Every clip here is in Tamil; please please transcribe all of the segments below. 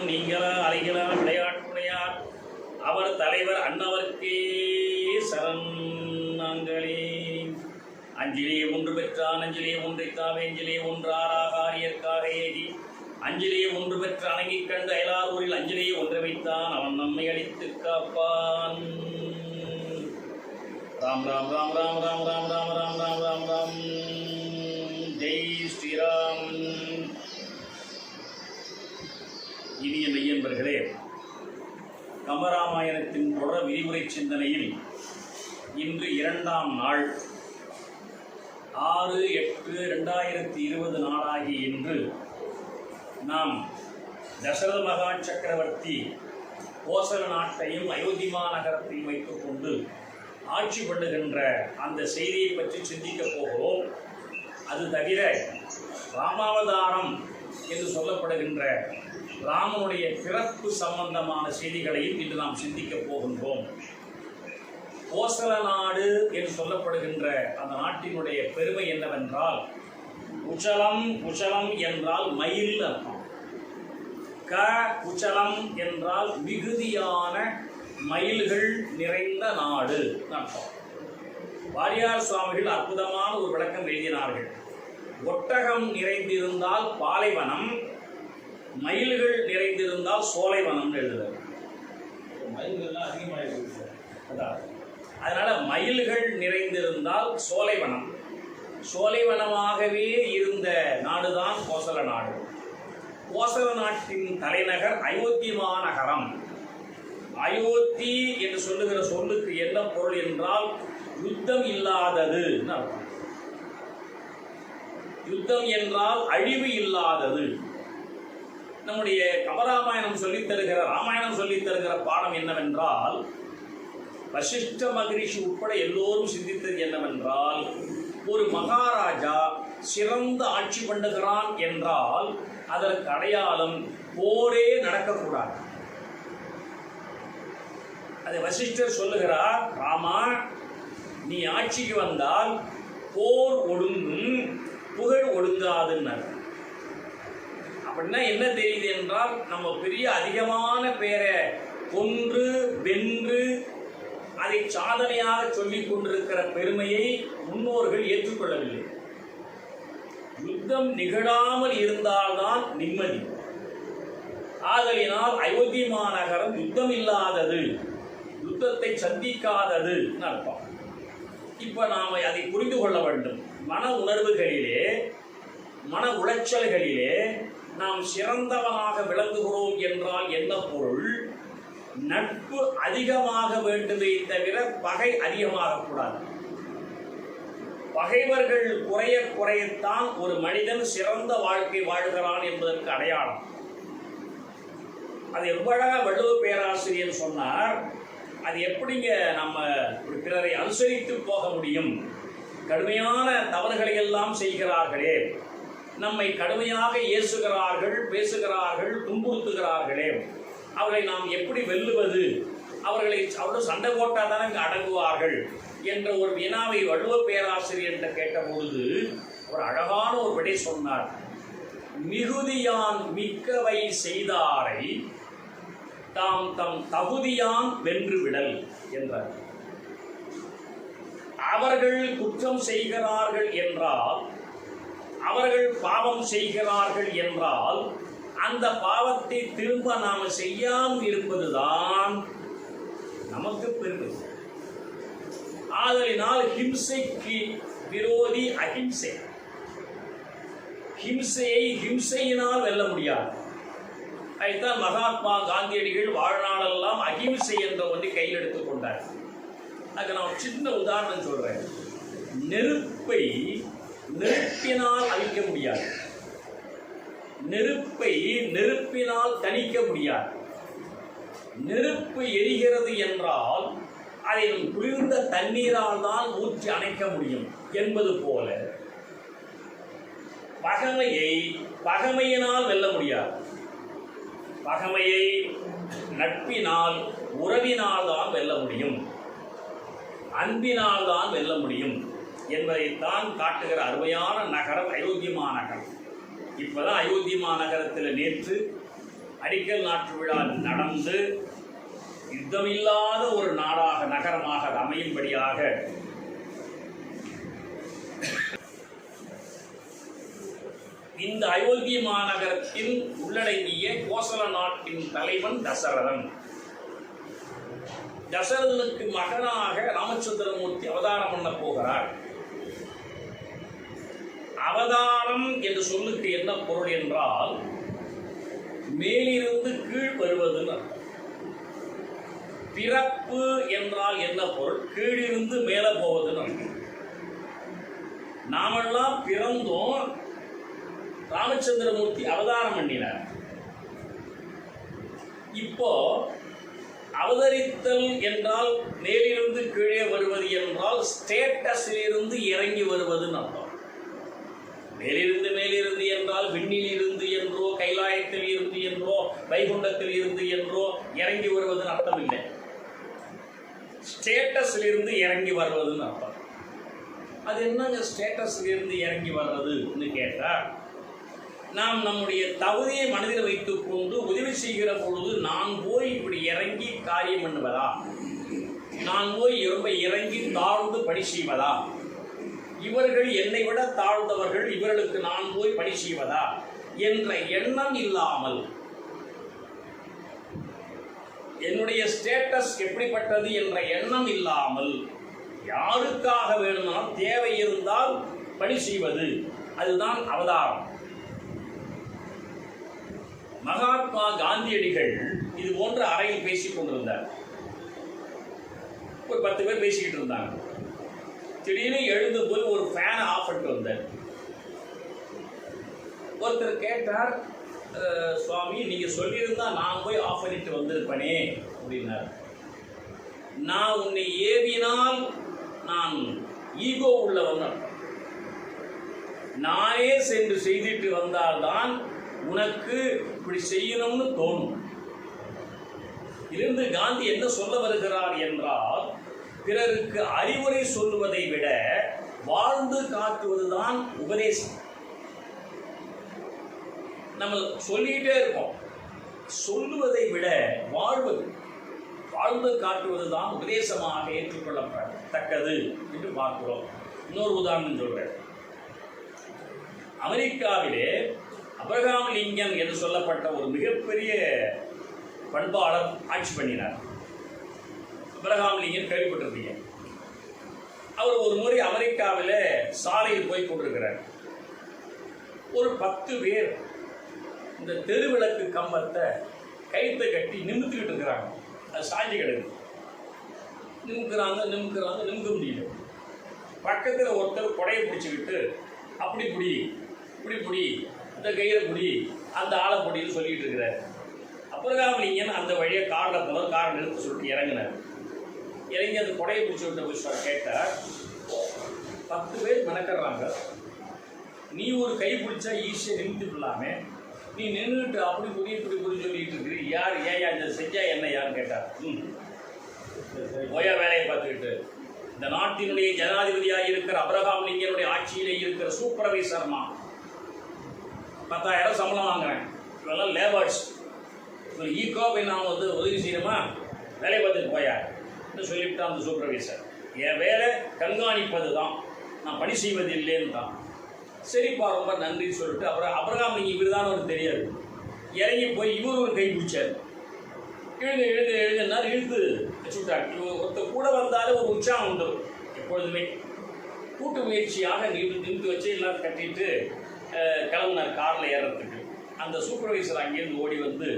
நீங்களா அலைகளால் விளையாட்டுடையார் அவர் தலைவர் அன்னவர்க்கே சரண். நாங்களே அஞ்சிலே ஒன்று பெற்றான் அஞ்சிலே ஒன்றைக்காக எஞ்சிலே ஒன்றாராக ஆரியற்காக ஏகி அஞ்சிலே ஒன்று பெற்ற அணங்கிக் கண்டு அயலாரூரில் அஞ்சிலே ஒன்று வைத்தான் அவன் நம்மை அளித்து காப்பான். ராம் ராம் ராம் ராம் ராம் ராம் ராம் ராம் ராம் ராம் ராம். ஜெய் ஸ்ரீராம். இனிய மெய்யன்பர்களே, கம்பராமாயணத்தின் தொடர் விரிவுரை சிந்தனையில் இன்று 2ஆம் நாள் 6/8/2020 நாளாகி இன்று நாம் தசரத மகா சக்கரவர்த்தி கோசல நாட்டையும் அயோத்தி மாநகரத்தையும் வைத்துக்கொண்டு ஆட்சி பண்ணுகின்ற அந்த செய்தியை பற்றி சிந்திக்கப் போகிறோம். அது தவிர ராமாவதாரம் என்று சொல்லப்படுகின்ற ராமனுடைய பிறப்பு சம்பந்தமான செய்திகளையும் இன்று நாம் சிந்திக்கப் போகின்றோம். கோசல நாடு என்று சொல்லப்படுகின்ற அந்த நாட்டினுடைய பெருமை என்னவென்றால், குச்சலம் குச்சலம் என்றால் மயில் அர்த்தம், குச்சலம் என்றால் மிகுதியான மயில்கள் நிறைந்த நாடு அர்த்தம். வாரியார் சுவாமிகள் அற்புதமான ஒரு விளக்கம் எழுதினார்கள். ஒட்டகம் நிறைந்திருந்தால் பாலைவனம், மயில்கள் நிறைந்திருந்தால் சோலைவனம் எழுதுகிறார். மயில்கள்லாம் அதிகமாக அதனால மயில்கள் நிறைந்திருந்தால் சோலைவனம், சோலைவனமாகவே இருந்த நாடுதான் கோசல நாடு. கோசல நாட்டின் தலைநகர் அயோத்தி மாநகரம். அயோத்தி என்று சொல்லுகிற சொல்லுக்கு என்ன பொருள் என்றால் யுத்தம் இல்லாதது அர்த்தம். யுத்தம் என்றால் அழிவு இல்லாதது. நம்முடைய கம்பராமாயணம் சொல்லித் தருகிற, ராமாயணம் சொல்லித் தருகிற பாடம் என்னவென்றால், வசிஷ்ட மகரிஷி உட்பட எல்லோரும் சிந்தித்தது என்னவென்றால், ஒரு மகாராஜா சிறந்த ஆட்சி பண்ணுகிறான் என்றால் அதற்கு அடையாளம் போரே நடக்கக்கூடாது. அதை வசிஷ்டர் சொல்லுகிறார், ராமா நீ ஆட்சிக்கு வந்தால் போர் ஒடுங்கும், புகழ் ஒடுங்காதுன்னர். அப்படின்னா என்ன தெரியுது என்றால், நம்ம பெரிய அதிகமான பேரை கொன்று வென்று அதை சாதனையாக சொல்லிக் கொண்டிருக்கிற பெருமையை முன்னோர்கள் ஏற்றுக்கொள்ளவில்லை. யுத்தம் நிகழாமல் இருந்தால்தான் நிம்மதி. ஆதலினால் அயோத்தி மாநகரம் யுத்தம் இல்லாதது, யுத்தத்தை சந்திக்காதது அர்த்தம். இப்ப நாம் அதை புரிந்து கொள்ள வேண்டும். மன உணர்வுகளிலே, மன உளைச்சல்களிலே நாம் சிறந்தவனாக விளங்குகிறோம் என்றால் என்ன பொருள்? நட்பு அதிகமாக வேண்டுமே தவிர பகை அதிகமாகக்கூடாது. பகைவர்கள் குறைய குறையத்தான் ஒரு மனிதன் சிறந்த வாழ்க்கை வாழ்கிறான் என்பதற்கு அடையாளம். அது எவ்வளவு வள்ளுவ பேராசிரியர் சொன்னார். அது எப்படிங்க நம்ம பிறரை அனுசரித்து போக முடியும்? கடுமையான தவறுகளை எல்லாம் செய்கிறார்களே, நம்மை கடுமையாக ஏசுகிறார்கள், பேசுகிறார்கள், துன்புறுத்துகிறார்களே, அவர்களை நாம் எப்படி வெல்லுவது? அவர்கள் சண்டை போட்டால் தானே இங்கே அடங்குவார்கள் என்ற ஒரு வினாவை வள்ளுவ பேராசிரியர்கிட்ட கேட்டபொழுது ஒரு அழகான ஒரு விடை சொன்னார். மிகுதியான் மிக்கவை செய்தாரை தாம் தம் தகுதியான் வென்று விடல் என்றார். அவர்கள் குற்றம் செய்கிறார்கள் என்றால், அவர்கள் பாவம் செய்கிறார்கள் என்றால், அந்த பாவத்தை திரும்ப நாம செய்யாமல் இருப்பதுதான் நமக்கு பெருமை. ஆதலினால் ஹிம்சைக்கு விரோதி அஹிம்சை. ஹிம்சையை ஹிம்சையினால் வெல்ல முடியாது. அதுதான் மகாத்மா காந்தியடிகள் வாழ்நாளெல்லாம் அஹிம்சை என்ற ஒன்றை கையில் எடுத்துக் கொண்டார். அதுக்கு நான் சின்ன உதாரணம் சொல்றேன். நெருப்பை நெருப்பினால் அழிக்க முடியாது, நெருப்பை நெருப்பினால் தணிக்க முடியாது. நெருப்பு எரிகிறது என்றால் அதை குளிர்ந்த தண்ணீரால் தான் ஊற்றி அணைக்க முடியும் என்பது போல பகைமையை பகைமையினால் வெல்ல முடியாது. பகைமையை நட்பினால், உறவினால் தான் வெல்ல முடியும், அன்பினால் தான் வெல்ல முடியும் என்பதைத்தான் காட்டுகிற அருமையான நகரம் அயோத்தி மாநகரம். இப்போதான் அயோத்தி மாநகரத்தில் நேற்று அடிக்கல் நாட்டு விழா நடந்து யுத்தமில்லாத ஒரு நாடாக நகரமாக அது அமையும்படியாக இந்த அயோத்தி மாநகரத்தில் உள்ளடங்கிய கோசல நாட்டின் தலைவன் தசரதன். தசரதனுக்கு மகனாக ராமச்சந்திரமூர்த்தி அவதாரம் பண்ண போகிறார். அவதாரம் என்ற சொல்லுக்கு என்ன பொருள் என்றால் மேலிருந்து கீழ் வருவதுன்னு அர்த்தம். பிறப்பு என்றால் என்ன பொருள்? கீழிருந்து மேலே போவதுன்னு அர்த்தம். நாமெல்லாம் பிறந்தோம், ராமச்சந்திரமூர்த்தி அவதாரம் பண்ணினார். இப்போ அவதரித்தல் என்றால் மேலிருந்து கீழே வருவது என்றால் ஸ்டேட்டஸில் இருந்து இறங்கி வருவதுன்னு அர்த்தம். மேலிருந்து என்றால் விண்ணில் இருந்து என்றோ, கைலாயத்தில் இருந்து என்றோ, வைகுண்டத்தில் இருந்து என்றோ இறங்கி வருவதுன்னு அர்த்தம் இல்லை. ஸ்டேட்டஸில் இருந்து இறங்கி வருவதுன்னு அர்த்தம். அது என்னங்க ஸ்டேட்டஸில் இருந்து இறங்கி வர்றதுன்னு கேட்டால், நாம் நம்முடைய தகுதியை மனதில் வைத்துக் கொண்டு உதவி செய்கிற பொழுது நான் போய் இப்படி இறங்கி காரியம் பண்ணுவதா, நான் போய் ரொம்ப இறங்கி தாழ்ந்து பணி செய்வதா, இவர்கள் என்னை விட தாழ்ந்தவர்கள், இவர்களுக்கு நான் போய் பணி செய்வதா என்ற எண்ணம் இல்லாமல், என்னுடைய ஸ்டேட்டஸ் எப்படிப்பட்டது என்ற எண்ணம் இல்லாமல், யாருக்காக வேணுமானால் தேவை இருந்தால் பணி செய்வது, அதுதான் அவதாரம். மகாத்மா காந்தியடிகள் இது போன்ற அறையில் பேசிக் கொண்டிருந்தார். ஒரு 10 பேர் பேசிக்கிட்டு இருந்தாங்க. திடீர்னு எழுந்து போய் ஒரு ஃபேனை ஆஃப் பண்ணிட்டு வந்தார். ஒருத்தர் கேட்டார், சுவாமி நீங்கள் சொல்லியிருந்தா நான் போய் ஆஃப் பண்ணிட்டு வந்திருப்பேனே அப்படின்னார். நான் உன்னை ஏவினால் நான் ஈகோ உள்ளவன் அர்த்தம். நானே சென்று செய்துட்டு வந்தால்தான் உனக்கு இப்படி செய்யணும்னு தோணும். இருந்து காந்தி என்ன சொல்ல வருகிறார் என்றால், பிறருக்கு அறிவுரை சொல்லுவதை விட வாழ்ந்து காட்டுவதுதான் உபதேசம். நம்ம சொல்லிட்டே இருக்கோம், சொல்லுவதை விட வாழ்ந்து காட்டுவதுதான் உபதேசமாக ஏற்றுக்கொள்ளப்படத்தக்கது என்று பார்க்கிறோம். இன்னொரு உதாரணம் சொல்றேன். அமெரிக்காவிலே அப்ரஹாம் லிங்கன் என்று சொல்லப்பட்ட ஒரு மிகப்பெரிய பண்பாளர் ஆட்சி பண்ணினார். அப்ரஹாம் லிங்கன் கேள்விப்பட்டிருப்பீங்க. அவர் ஒரு முறை அமெரிக்காவில் சாலையில் போய் கொண்டிருக்கிறார். ஒரு 10 பேர் இந்த தெருவிளக்கு கம்பத்தை கைத்தை கட்டி நிமித்துக்கிட்டு இருக்கிறாங்க. அது சாஞ்சி கிடக்கு. நிமிக்கிறாங்க, நிமிக்க முடியல. பக்கத்தில் ஒருத்தர் கொடையை பிடிச்சிக்கிட்டு அப்படி பிடி அந்த கையில பிடி, அந்த ஆளை பிடின்னு சொல்லிட்டு இருக்கிறார். அப்ரஹாம் லிங்கன் அந்த வழியை காரில் போன காரை நிறுத்த சொல்லிட்டு இறங்கினார். இறங்கி அந்த கொடையை பிடிச்சி விட்ட விஷயம் கேட்டார். 10 பேர் மெனக்கிறாங்க, நீ ஒரு கை பிடிச்சா ஈஸியாக நிமித்திடலாமே, நீ நின்றுட்டு அப்படி இப்படி சொல்லிட்டு இருக்கிற, யார் ஏன் இந்த செஞ்சா என்ன யாருன்னு கேட்டார். ஓயா வேலையை பார்த்துக்கிட்டு இந்த நாட்டினுடைய ஜனாதிபதியாக இருக்கிற அப்ரஹாம் லிங்கனுடைய ஆட்சியிலே இருக்கிற சூப்பர்வைசர்மா 10,000 சம்பளம் வாங்குறேன், இவெல்லாம் லேபர்ஸ், ஈகோவை நான் உதவி செய்யணுமா, வேலை பார்த்துட்டு போயா என்று சொல்லிவிட்டான் அந்த சூப்பர்வைசர். என் வேலை கண்காணிப்பது தான், நான் பணி செய்வது இல்லைன்னு தான். சரிப்பா ரொம்ப நன்றின்னு சொல்லிட்டு அப்புறம் அப்ரஹாம் லிங்கன் இவர் தான் அவருக்கு தெரியாது, இறங்கி போய் இவர் ஒரு கை பிடிச்சார். எழுதுனார், இழுத்து வச்சுட்டார். ஒருத்தர் கூட வந்தாலும் ஒரு உற்சாகம் உண்டு. எப்பொழுதுமே கூட்டு முயற்சியாக நிறுத்தி வச்சு எல்லாம் கட்டிட்டு கிளம்புனார் காரில் ஏறுறதுக்கு. அந்த சூப்பர்வைசர் அங்கேருந்து ஓடி வந்து,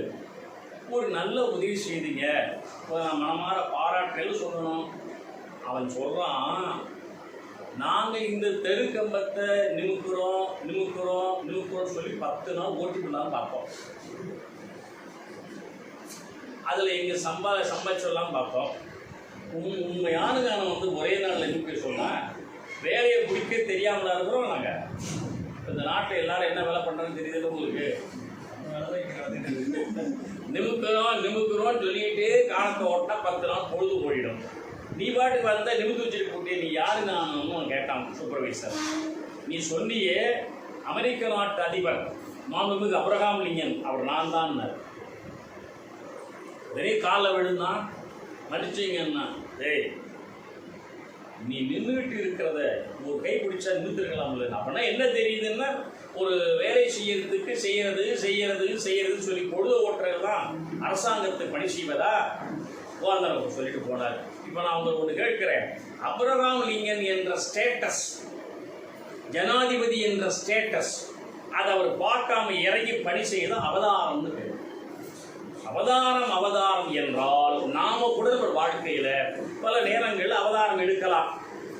ஒரு நல்ல உதவி செய்தீங்க, மனமாற பாராட்டல் சொல்லணும். அவன் சொல்கிறான், நாங்கள் இந்த தெருக்கம்பத்தை நிமிக்கிறோம் சொல்லி 10 நாள் ஓட்டி பண்ணாலும் பார்ப்போம். அதில் எங்கள் சம்பாதிச்செல்லாம் பார்ப்போம். உண்மையான காலம் ஒரே நாளில் நிமிக்க சொன்னால் வேலையை பிடிக்க தெரியாமலா இருக்கிறோம். நாங்கள் இந்த நாட்டில் எல்லாரும் என்ன வேலை பண்ணுறோன்னு தெரியுது உங்களுக்கு. நிமிக்கிறோன்னு சொல்லிட்டு காலத்தை ஓட்டினா 10 நாள் பொழுது போயிடும். நீ பாட்டுக்கு வந்தால் நிமித்து வச்சுட்டு போட்டே, நீ யாரு நான் கேட்டான் சூப்பர்வைசர். நீ சொன்னியே அமெரிக்க நாட்டு அதிபர் மாண்புமிகு அப்ரஹாம் லிங்கன், அவர் நான் தான். பெரிய காலில் விழுந்தான், மன்னிச்சிங்கன்னா, டேய் நீ நின்றுகிட்டு இருக்கிறத ஒரு கை பிடிச்சா நின்றுருக்கலாம்ல. அப்படின்னா என்ன தெரியுதுன்னா, ஒரு வேலை செய்யறதுன்னு சொல்லி பொழுது ஓட்டுறதுதான் அரசாங்கத்தை பணி செய்வதா உட்கார்ந்து சொல்லிட்டு போனார். இப்போ நான் உங்களுக்கு ஒன்று கேட்கிறேன். அப்ரஹாம் லிங்கன் என்ற ஸ்டேட்டஸ், ஜனாதிபதி என்ற ஸ்டேட்டஸ், அதை அவர் பார்க்காம இறங்கி பணி செய்த அவதாரம்னு பேர். அவதாரம் என்றால் நாம கூட ஒரு வாழ்க்கையில பல நேரங்களில் அவதாரம் எடுக்கலாம்.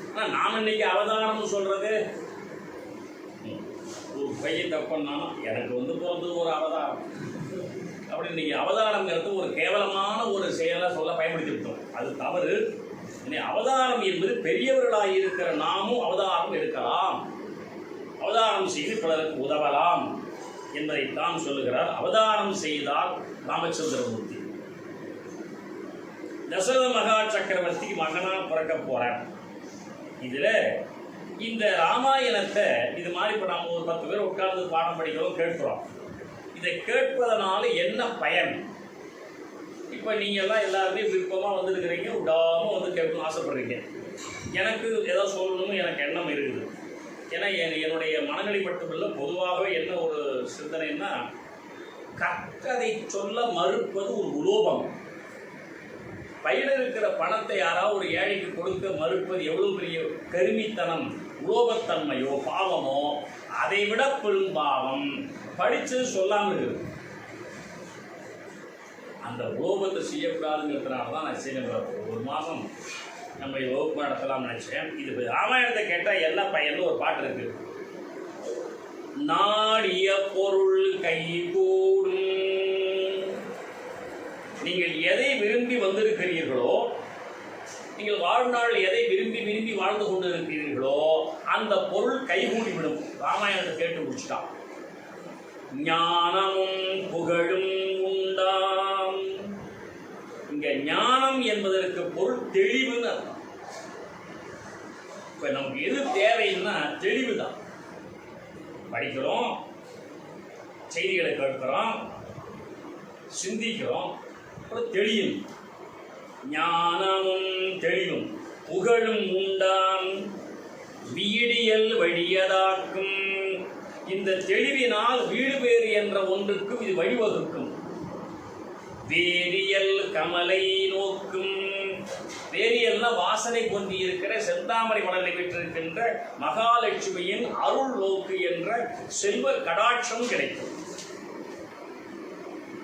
ஆனால் நாம் இன்னைக்கு அவதாரம்னு சொல்றது, ஒரு பையன் தப்புனாலும் எனக்கு பிறந்தது ஒரு அவதாரம் அப்படி இன்னைக்கு அவதாரங்கிறது ஒரு கேவலமான ஒரு செயலை சொல்ல பயன்படுத்தி விட்டோம். அது தவறு. அவதாரம் என்பது பெரியவர்களாக இருக்கிற நாமும் அவதாரம் எடுக்கலாம், அவதாரம் செய்து பலருக்கு உதவலாம் என்பதைத்தான் சொல்லுகிறார். அவதாரம் செய்தால் ராமச்சந்திரமூர்த்தி தசரத மகா சக்கரவர்த்திக்கு மகனா பிறக்க போறார். இதுல இந்த ராமாயணத்தை இது மாதிரி இப்போ நம்ம ஒரு 10 பேர் உட்கார்ந்து பாடம் படிக்கிறோம், கேட்கிறோம். இதை கேட்பதனால என்ன பயன்? இப்போ நீங்கள்லாம் எல்லாருமே விருப்பமாக வந்துருக்கிறீங்க, விடாமல் கேட்கணும்னு ஆசைப்படுறீங்க. எனக்கு ஏதாவது சொல்லணும்னு எனக்கு எண்ணம் இருக்குது. ஏன்னா என்னுடைய மனநிலை மட்டுமில்லை, பொதுவாகவே என்ன ஒரு சிந்தனைன்னா, கற்றதை சொல்ல மறுப்பது ஒரு உலோபம். பையில இருக்கிற பணத்தை யாராவது ஒரு ஏழைக்கு கொடுக்க மறுப்பது எவ்வளவு பெரிய கருமித்தனம், உலோபத்தன்மையோ பாவமோ. அதை விட பெரும் பாவம் படிச்சது சொல்லாமல் இருக்கு. அந்த உலோபத்தை செய்யக்கூடாதுங்கிறதுனால தான் நான் செய்யணும். ஒரு மாதம் நம்ம வகுப்பு நடத்தலாம் நினைச்சேன். இது ராமாயணத்தை கேட்டால் என்ன பையன் ஒரு பாட்டு இருக்கு. நாடிய பொருள் கைகூடும். நீங்கள் எதை விரும்பி வந்திருக்கிறீர்களோ, நீங்கள் வாழ்நாள் எதை விரும்பி வாழ்ந்து கொண்டு இருக்கிறீர்களோ, அந்த பொருள் கைகூடிவிடும். ராமாயணத்தை கேட்டு முடிச்சுட்டான். ஞானமும் புகழும் உண்டாம். இங்க ஞானம் என்பதற்கு பொருள் தெளிவுன்னு அர்த்தம். இப்ப நமக்கு எது தேவைன்னா தெளிவு தான். படிக்கிறோம், செய்திகளை கேட்கிறோம், சிந்திக்கிறோம், அப்புறம் தெளியும். ஞானமும் தெளிவும் புகழும் உண்டாம். வீடியல் வழியதாக்கும். இந்த தெளிவினால் வீடு பேறு என்ற ஒன்றுக்கும் இது வழிவகுக்கும். வேரியல் கமலை நோக்கும். வேரியல்னா வாசனை கொண்டு இருக்கிற செந்தாமரை மலரை பெற்றிருக்கின்ற மகாலட்சுமியின் அருள் நோக்கு என்ற செல்வ கடாட்சம் கிடைக்கும்.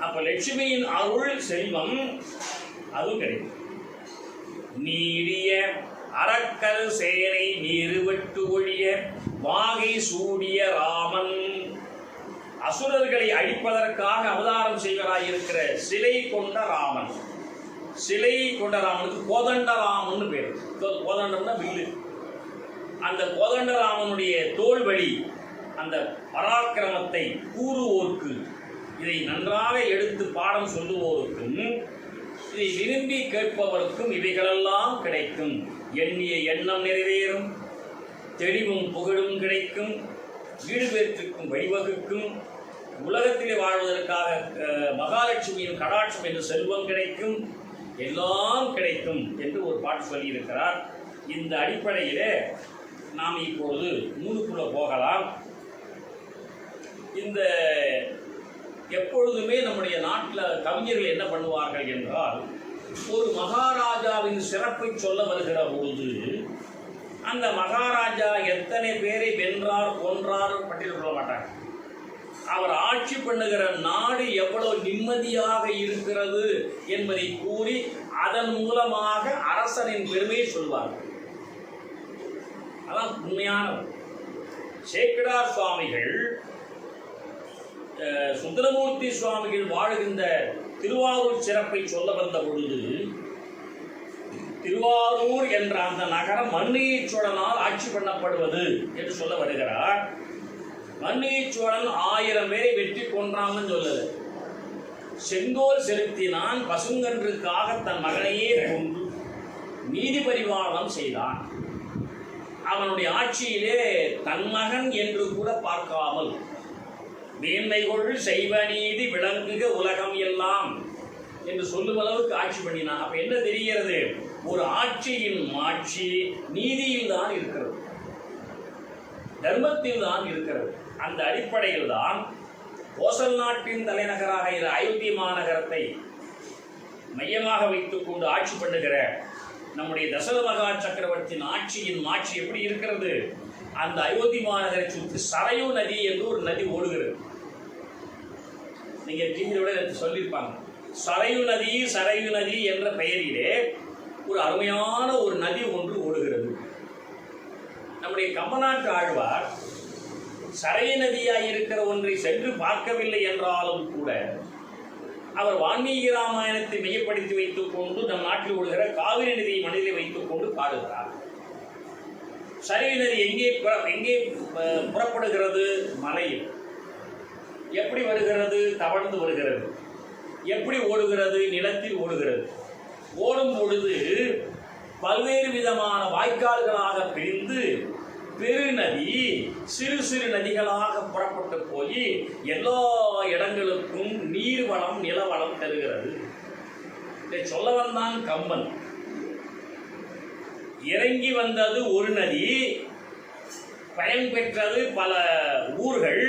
அப்ப லட்சுமியின் அருள் செல்வம் அதுவும் கிடைக்கும். நீடிய அரக்கல் சேனை நீருவட்டு ஒழிய வாகை சூடிய ராமன். அசுரர்களை அழிப்பதற்காக அவதாரம் செய்வராய் இருக்கிற சிலை கொண்ட ராமன். சிலை கொண்ட ராமனுக்கு கோதண்டராமன் பேர். கோதண்டம்னா வில்லு. அந்த கோதண்டராமனுடைய தோல் வழி அந்த பராக்கிரமத்தை கூறுவோர்க்கு, இதை நன்றாக எடுத்து பாடம் சொல்லுவோருக்கும், இதை விரும்பி கேட்பவருக்கும் இவைகளெல்லாம் கிடைக்கும். எண்ணிய எண்ணம் நிறைவேறும், தெளிவும் புகழும் கிடைக்கும், வீடு பேற்றிற்கும் வழிவகுக்கும், உலகத்திலே வாழ்வதற்காக மகாலட்சுமியின் கடாட்சம் என்று செல்வம் கிடைக்கும், எல்லாம் கிடைக்கும் என்று ஒரு பாட்டு சொல்லியிருக்கிறார். இந்த அடிப்படையிலே நாம் இப்பொழுது நூலுக்குள்ள போகலாம். இந்த எப்பொழுதுமே நம்முடைய நாட்டில் கவிஞர்கள் என்ன பண்ணுவார்கள் என்றால், ஒரு மகாராஜாவின் சிறப்பை சொல்ல வருகிற பொழுது அந்த மகாராஜா எத்தனை பேரை வென்றார் கொன்றார் பட்டியல் சொல்ல மாட்டாங்க. அவர் ஆட்சி பண்ணுகிற நாடு எவ்வளவு நிம்மதியாக இருக்கிறது என்பதை கூறி அதன் மூலமாக அரசனின் பெருமையை சொல்வார்கள். அதான் உண்மையான. சேக்கிழார் சுவாமிகள் சுந்தரமூர்த்தி சுவாமிகள் வாழ்கின்ற திருவாரூர் சிறப்பை சொல்ல வந்த பொழுது, திருவாரூர் என்ற அந்த நகரம் மன்னிய சோழனால் ஆட்சி பண்ணப்படுவது என்று சொல்ல வருகிறார். மன்னிய சோழன் 1000 பேரை வெற்றி கொன்றான்னு சொல்லது. செங்கோல் செலுத்தினான், பசுங்கன்றுக்காக தன் மகனையே கொன்று நீதி பரிபாலனம் செய்தான். அவனுடைய ஆட்சியிலே தன் மகன் என்று கூட பார்க்காமல் மேன்மைகொள் செய்வ நீதி விளங்குக உலகம் எல்லாம் என்று சொல்லும் அளவுக்கு ஆட்சி பண்ணினான். அப்ப என்ன தெரிகிறது? ஒரு ஆட்சியின் மாட்சி நீதியில் தான் இருக்கிறது, தர்மத்தில் தான் இருக்கிறது. அந்த அடிப்படையில் தான் கோசல் நாட்டின் தலைநகராக அயோத்தி மாநகரத்தை மையமாக வைத்துக் கொண்டு ஆட்சி பண்ணுகிற நம்முடைய தசரத மகா சக்கரவர்த்தியின் ஆட்சியின் மாட்சி எப்படி இருக்கிறது? அந்த அயோத்தி மாநகரை சுற்றி சரையு நதி என்று ஒரு நதி ஓடுகிறது. நீங்க டிவியோட சொல்லியிருப்பாங்க. சரையு நதி என்ற பெயரிலே ஒரு அருமையான ஒரு நதி ஒன்று ஓடுகிறது. நம்முடைய கம்பநாட்டு ஆழ்வார் சரையு நதியாய் இருக்கிற ஒன்றை சென்று பார்க்கவில்லை என்றாலும் கூட அவர் வால்மீகி ராமாயணத்தை மையப்படுத்தி வைத்துக் கொண்டு நம் நாட்டில் ஓடுகிற காவிரி நதியை மனதிலே வைத்துக் கொண்டு பாடுகிறார். சரையு நதி எங்கே புறப்படுகிறது? மலையில். எப்படி வருகிறது? தவழ்ந்து வருகிறது. எப்படி ஓடுகிறது? நிலத்தில் ஓடுகிறது. ஓடும் பொழுது பல்வேறு விதமான வாய்க்கால்களாக பிரிந்து பெருநதி சிறு சிறு நதிகளாக புறப்பட்டு போய் எல்லா இடங்களுக்கும் நீர்வளம் நிலவளம் தருகிறது. இதை சொல்ல வந்தான் கம்பன். இறங்கி வந்தது ஒரு நதி, பயன்பெற்றது பல ஊர்கள்.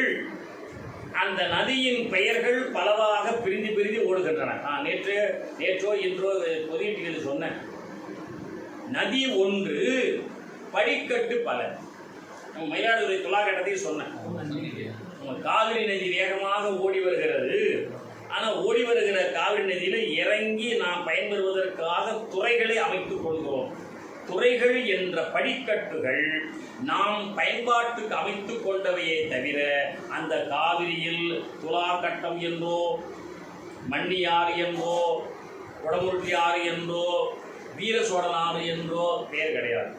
அந்த நதியின் பெயர்கள் பலவாக பிரிந்து பிரிந்து ஓடுகின்றன. நான் நேற்றோ இன்றோ பொதுவீட்டில் சொன்னேன். நதி ஒன்று, படிக்கட்டு பல. நம்ம மயிலாடுதுறை துலாக்கட்டத்தையும் சொன்னேன். காவிரி நதி வேகமாக ஓடி வருகிறது. ஆனால் ஓடி வருகிற காவிரி நதியில் இறங்கி நாம் பயன்பெறுவதற்காக துறைகளை அமைத்துக் கொள்கிறோம். துறைகள் என்ற படிக்கட்டுகள் நாம் பயன்பாட்டுக்கு அமைத்துக் கொண்டவையே தவிர அந்த காவிரியில் துலாக்கட்டம் என்றோ மண்ணியாறு என்றோ உடமுருட்டி ஆறு என்றோ வீர சோழனாறு என்றோ பெயர் கிடையாது.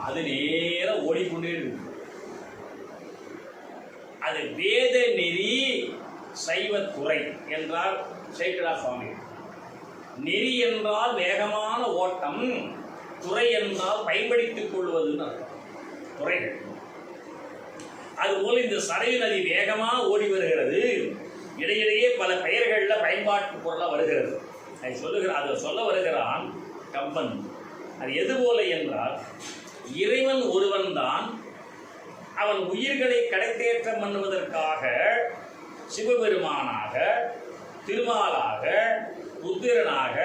அது நேரம் ஓடிக்கொண்டே இருக்கு. அது வேத நெறி சைவத்துறை என்றார் சேக்கிழார் சுவாமி. நெறி என்றால் வேகமான ஓட்டம், துறை என்றால் பயன்படுத்திக் கொள்வதுன்னு அர்த்தம். துறைகள். அதுபோல் இந்த சரையு நதி வேகமாக ஓடி வருகிறது. இடையிடையே பல பெயர்களில் பயன்பாட்டு பொருளாக வருகிறது. அதை சொல்ல வருகிறான் கம்பன். அது எது போல என்றால், இறைவன் ஒருவன் தான். அவன் உயிர்களை கடைத்தேற்றம் பண்ணுவதற்காக சிவபெருமானாக, திருமாலாக, ருத்திரனாக,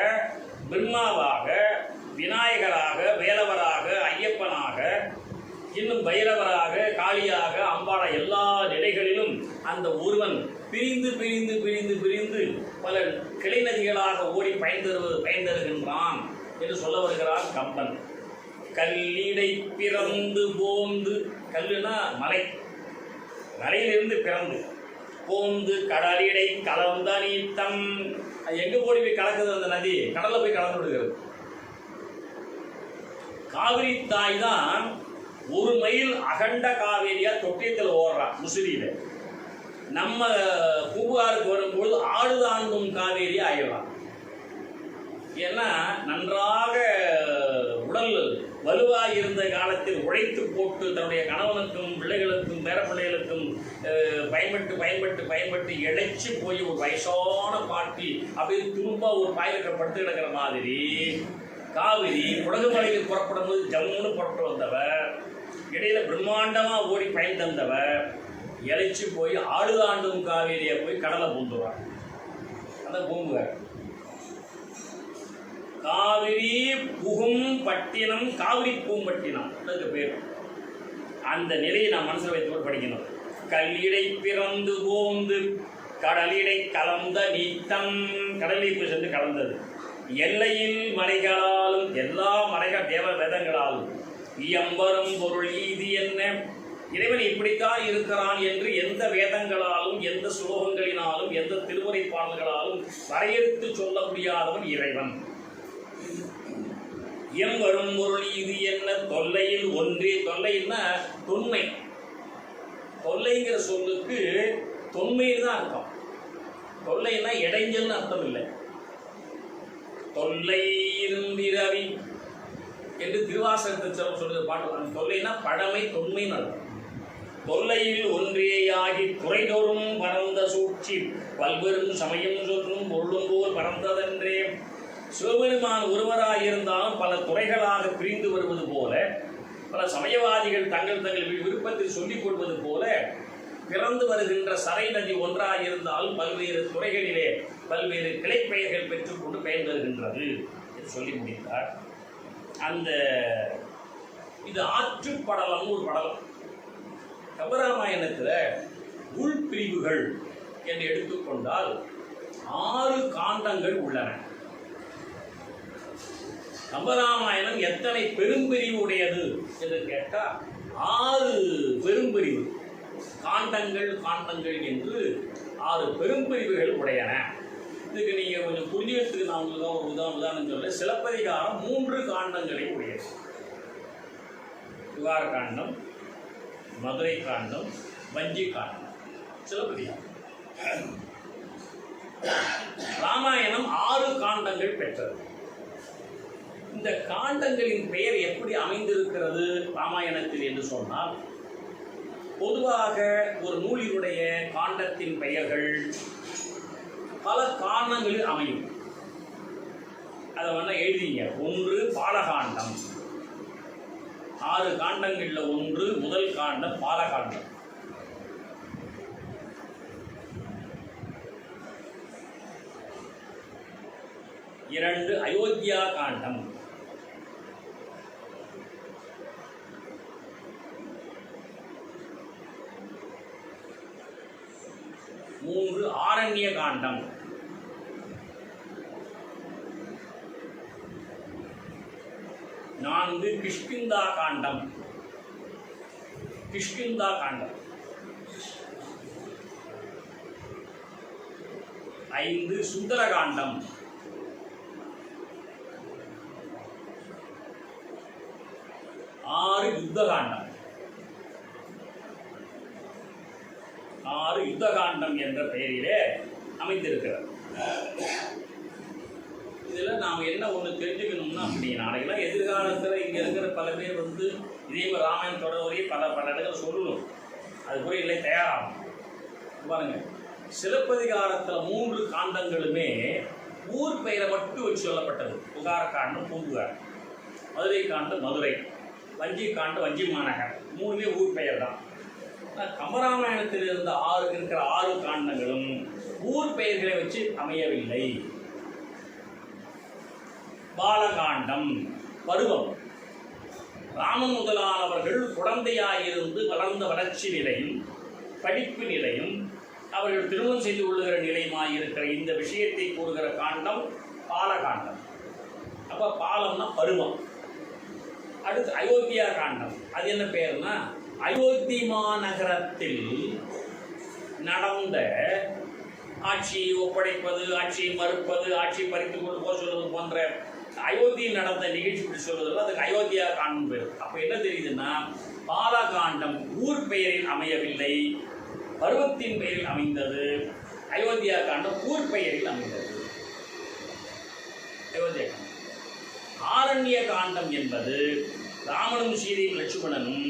பிரம்மாவாக, விநாயகராக, வேலவராக, ஐயப்பனாக, இன்னும் பைரவராக, காளியாக, அம்பாள எல்லா நிலைகளிலும் அந்த ஒருவன் பிரிந்து பிரிந்து பிரிந்து பிரிந்து பல கிளை நதிகளாக ஓடி பயன்தருகின்றான் என்று சொல்ல வருகிறார் கம்பன். கல்லிடை பிறந்து போந்து, கல்லுனா மலை, மலையிலிருந்து பிறந்து போந்து கடலிடை கலந்த நீத்தம். அது எங்க போய் கலக்குது? அந்த நதி கடலை போய் கலந்து விடுகிறது. காவிரி தாய் தான் ஒரு மைல் அகண்ட காவேரியா தொட்டியத்தில் ஓடுறான் முசிறியில. நம்ம பூம்புகாருக்கு வரும்போது ஆடுதாண்டும் காவேரி ஆயிடலாம். ஏன்னா நன்றாக உடல் வலுவாக இருந்த காலத்தில் உழைத்து போட்டு தன்னுடைய கணவனுக்கும் பிள்ளைகளுக்கும் பேரப்பிள்ளைகளுக்கும் பயன்பட்டு இழைச்சி போய் ஒரு வயசான பாட்டி அப்படியே திரும்ப ஒரு பாயிலுக்கு படுத்து கிடக்கிற மாதிரி காவிரி குடகுமலையில் புறப்படும் போது ஜம்முன்னு புறப்பட்டு வந்தவர், இடையில பிரம்மாண்டமா ஓடி பயன் தந்தவர் இழைச்சி போய் ஆடுதாண்டும் காவேரியை போய் கடலை பூந்துறார். அதான் பூம்புகார். காவிரி புகும் பட்டினம், காவிரி பூம்பட்டினம் அதுக்கு பேர். அந்த நிலையை நாம் மனசில் வைத்து படிக்கணும். கல்லிடை பிறந்து போந்து கடலிடை கலந்த நீத்தம், கடலை போய் சென்று கலந்தது. எல்லையில் மலைகளாலும், எல்லா மலைகள் தேவ வேதங்களாலும் இயம்பரும் பொருள் ஈதி என்ன, இறைவன் இப்படித்தான் இருக்கிறான் என்று எந்த வேதங்களாலும், எந்த ஸ்லோகங்களினாலும், எந்த திருமுறை பாடல்களாலும் வரையறுத்து சொல்ல முடியாதவன் இறைவன். எம்பரும் பொருள் இது என்ன, தொல்லையில் ஒன்றே. தொல்லைன்னா தொன்மை. தொல்லைங்கிற சொல்லுக்கு தொன்மையில் தான் அர்த்தம். தொல்லைன்னா இடைஞ்சல்னு அர்த்தம் இல்லை. தொல்லை இருந்திரவி என்று திருவாசகத்தை சொல்றது பாட்டு. தொல்லைனா பழமை, தொன்மைன்னு அர்த்தம். தொல்லையில் ஒன்றேயாகி துறைதோறும் பரந்த சூழ்ச்சி பல்வெறும் சமயம் சொல்லும் பொருளும் போல் பறந்ததென்றே. சிவபெருமான் ஒருவராக இருந்தாலும் பல துறைகளாக பிரிந்து வருவது போல, பல சமயவாதிகள் தங்கள் விருப்பத்தில் சொல்லிக் கொள்வது போல, பிறந்து வருகின்ற சரை நதி ஒன்றாக இருந்தாலும் பல்வேறு துறைகளிலே பல்வேறு கிளைப்பெயர்கள் பெற்றுக்கொண்டு பெயர் வருகின்றது என்று சொல்லி முடித்தார். அந்த இது ஆற்றுப்படலம் ஒரு படலம். கம்பராமாயணத்தில் உள்பிரிவுகள் என்று எடுத்துக்கொண்டால் 6 காண்டங்கள் உள்ளன. கம்பராமாயணம் எத்தனை பெரும்பிரிவு உடையது என்று கேட்டால் 6 பெரும்பிரிவு. காண்டங்கள் என்று 6 பெரும்பிரிவுகள் உடையன. இதுக்கு நீங்கள் கொஞ்சம் புரிஞ்சுக்கிறதுக்கு நான் உங்களுக்கு ஒரு உதாரணம் சொல்ல, சிலப்பதிகாரம் 3 காண்டங்களை உடையது. புகார் காண்டம், மதுரை காண்டம், வஞ்சி காண்டம், சிலப்பதிகாரம். ராமாயணம் 6 காண்டங்கள் பெற்றது. இந்த காண்டங்களின் பெயர் எப்படி அமைந்திருக்கிறது ராமாயணத்தில் என்று சொன்னால், பொதுவாக ஒரு நூலினுடைய காண்டத்தின் பெயர்கள் பல காரணங்களில் அமையும். அதை வேணா எழுதிங்க. 1 பாலகாண்டம், 6 காண்டங்களில் 1 முதல் காண்டம் பாலகாண்டம். 2 அயோத்தியா காண்டம், 3 ஆரண்ய காண்டம், 4 கிஷ்கிந்தா காண்டம், 5 சுந்தர காண்டம், 6 யுத்த காண்டம். 6 யுத்த காண்டம் என்ற பெயரிலே அமைந்திருக்கிறது. இதில் நாம் என்ன ஒன்று தெரிஞ்சுக்கணும்னா, அப்படின்னா எதிர்காலத்தில் இங்கே இருக்கிற பல பேர் இதே மாதிரி ராமாயணம் தொடர்வரையே பல இடங்கள் சொல்லணும். அது கூட இல்லை தயாராகும். பாருங்க, சிலப்பதிகாரத்தில் 3 காண்டங்களுமே ஊர் பெயரை மட்டும் வச்சு சொல்லப்பட்டது. புகார காண்டம் பூம்புகார், மதுரை காண்டம் மதுரை, வஞ்சி காண்டம் வஞ்சி மாநகர், 3மே ஊர் பெயர் தான். கம்பராமாயணத்தில் இருந்த 6 காண்டங்களும் ஊர் பெயர்களை வச்சு அமையவில்லை. பாலகாண்டம் பருவம். ராமன் முதலானவர்கள் குழந்தையாயிருந்து வளர்ந்த வளர்ச்சி நிலையும் படிப்பு நிலையும் அவர்கள் திருமணம் செய்து கொள்ளுகிற நிலையுமாயிருக்கிற இந்த விஷயத்தை கூறுகிற காண்டம் பாலகாண்டம். அப்போ பாலம்னா பருவம். அடுத்து அயோத்தியா காண்டம். அது என்ன பெயர்னா, அயோத்தி மாநகரத்தில் நடந்த ஆட்சியை ஒப்படைப்பது, ஆட்சியை மறுப்பது, ஆட்சியை பறித்து கொண்டு போக சொல்வது போன்ற அயோத்தியில் நடந்த நிகழ்ச்சி பற்றி சொல்வதில் அதுக்கு அயோத்தியா காண்டம் பேர். அப்போ என்ன தெரியுதுன்னா, பாலகாண்டம் ஊர் பெயரில் அமையவில்லை, பருவத்தின் பெயரில் அமைந்தது. அயோத்தியா காண்டம் ஊர் பெயரில் அமைந்தது. அயோத்தியா காண்டம். ஆரண்ய காண்டம் என்பது ராமனும் சீதையும் லட்சுமணனும்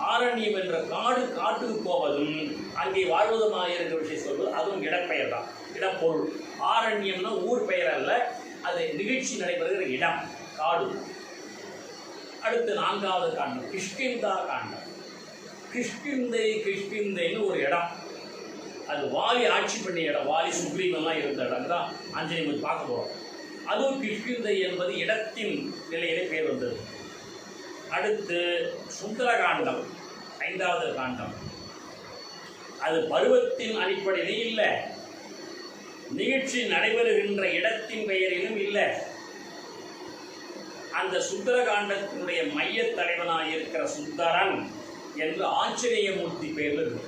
ஆரண்யம் என்ற காட்டுக்கு போவதும் அங்கே வாழ்வதுமாக இருக்கிற விஷயம் சொல்வது, அதுவும் இடப்பெயர் தான், இடப்பொருள். ஆரண்யம்னா ஊர் பெயர் அல்ல, அது நிகழ்ச்சி நடைபெறுகிற இடம், காடு. அடுத்து 4வது காண்டம் கிஷ்கிந்தா காண்டம். கிஷ்கிந்தைன்னு ஒரு இடம், அது வாலி ஆட்சி பண்ணிய இடம், வாலி சுக்ரீவன்லாம் இருந்த இடம் தான் ஆஞ்சநேயர் பார்க்க போகிறோம். அதுவும் கிஷ்கிந்தை என்பது இடத்தின் நிலையிலே பேர் வந்தது. அடுத்து சுந்தரகாண்டம் 5வது காண்டம். அது பருவத்தின் அடிப்படையிலும் இல்லை, நிகழ்ச்சி நடைபெறுகின்ற இடத்தின் பெயரிலும் இல்லை. அந்த சுந்தரகாண்டத்தினுடைய மைய தலைவனாக இருக்கிற சுந்தரன் என்று ஆஞ்சநேயமூர்த்தி பெயரில் இருக்கு.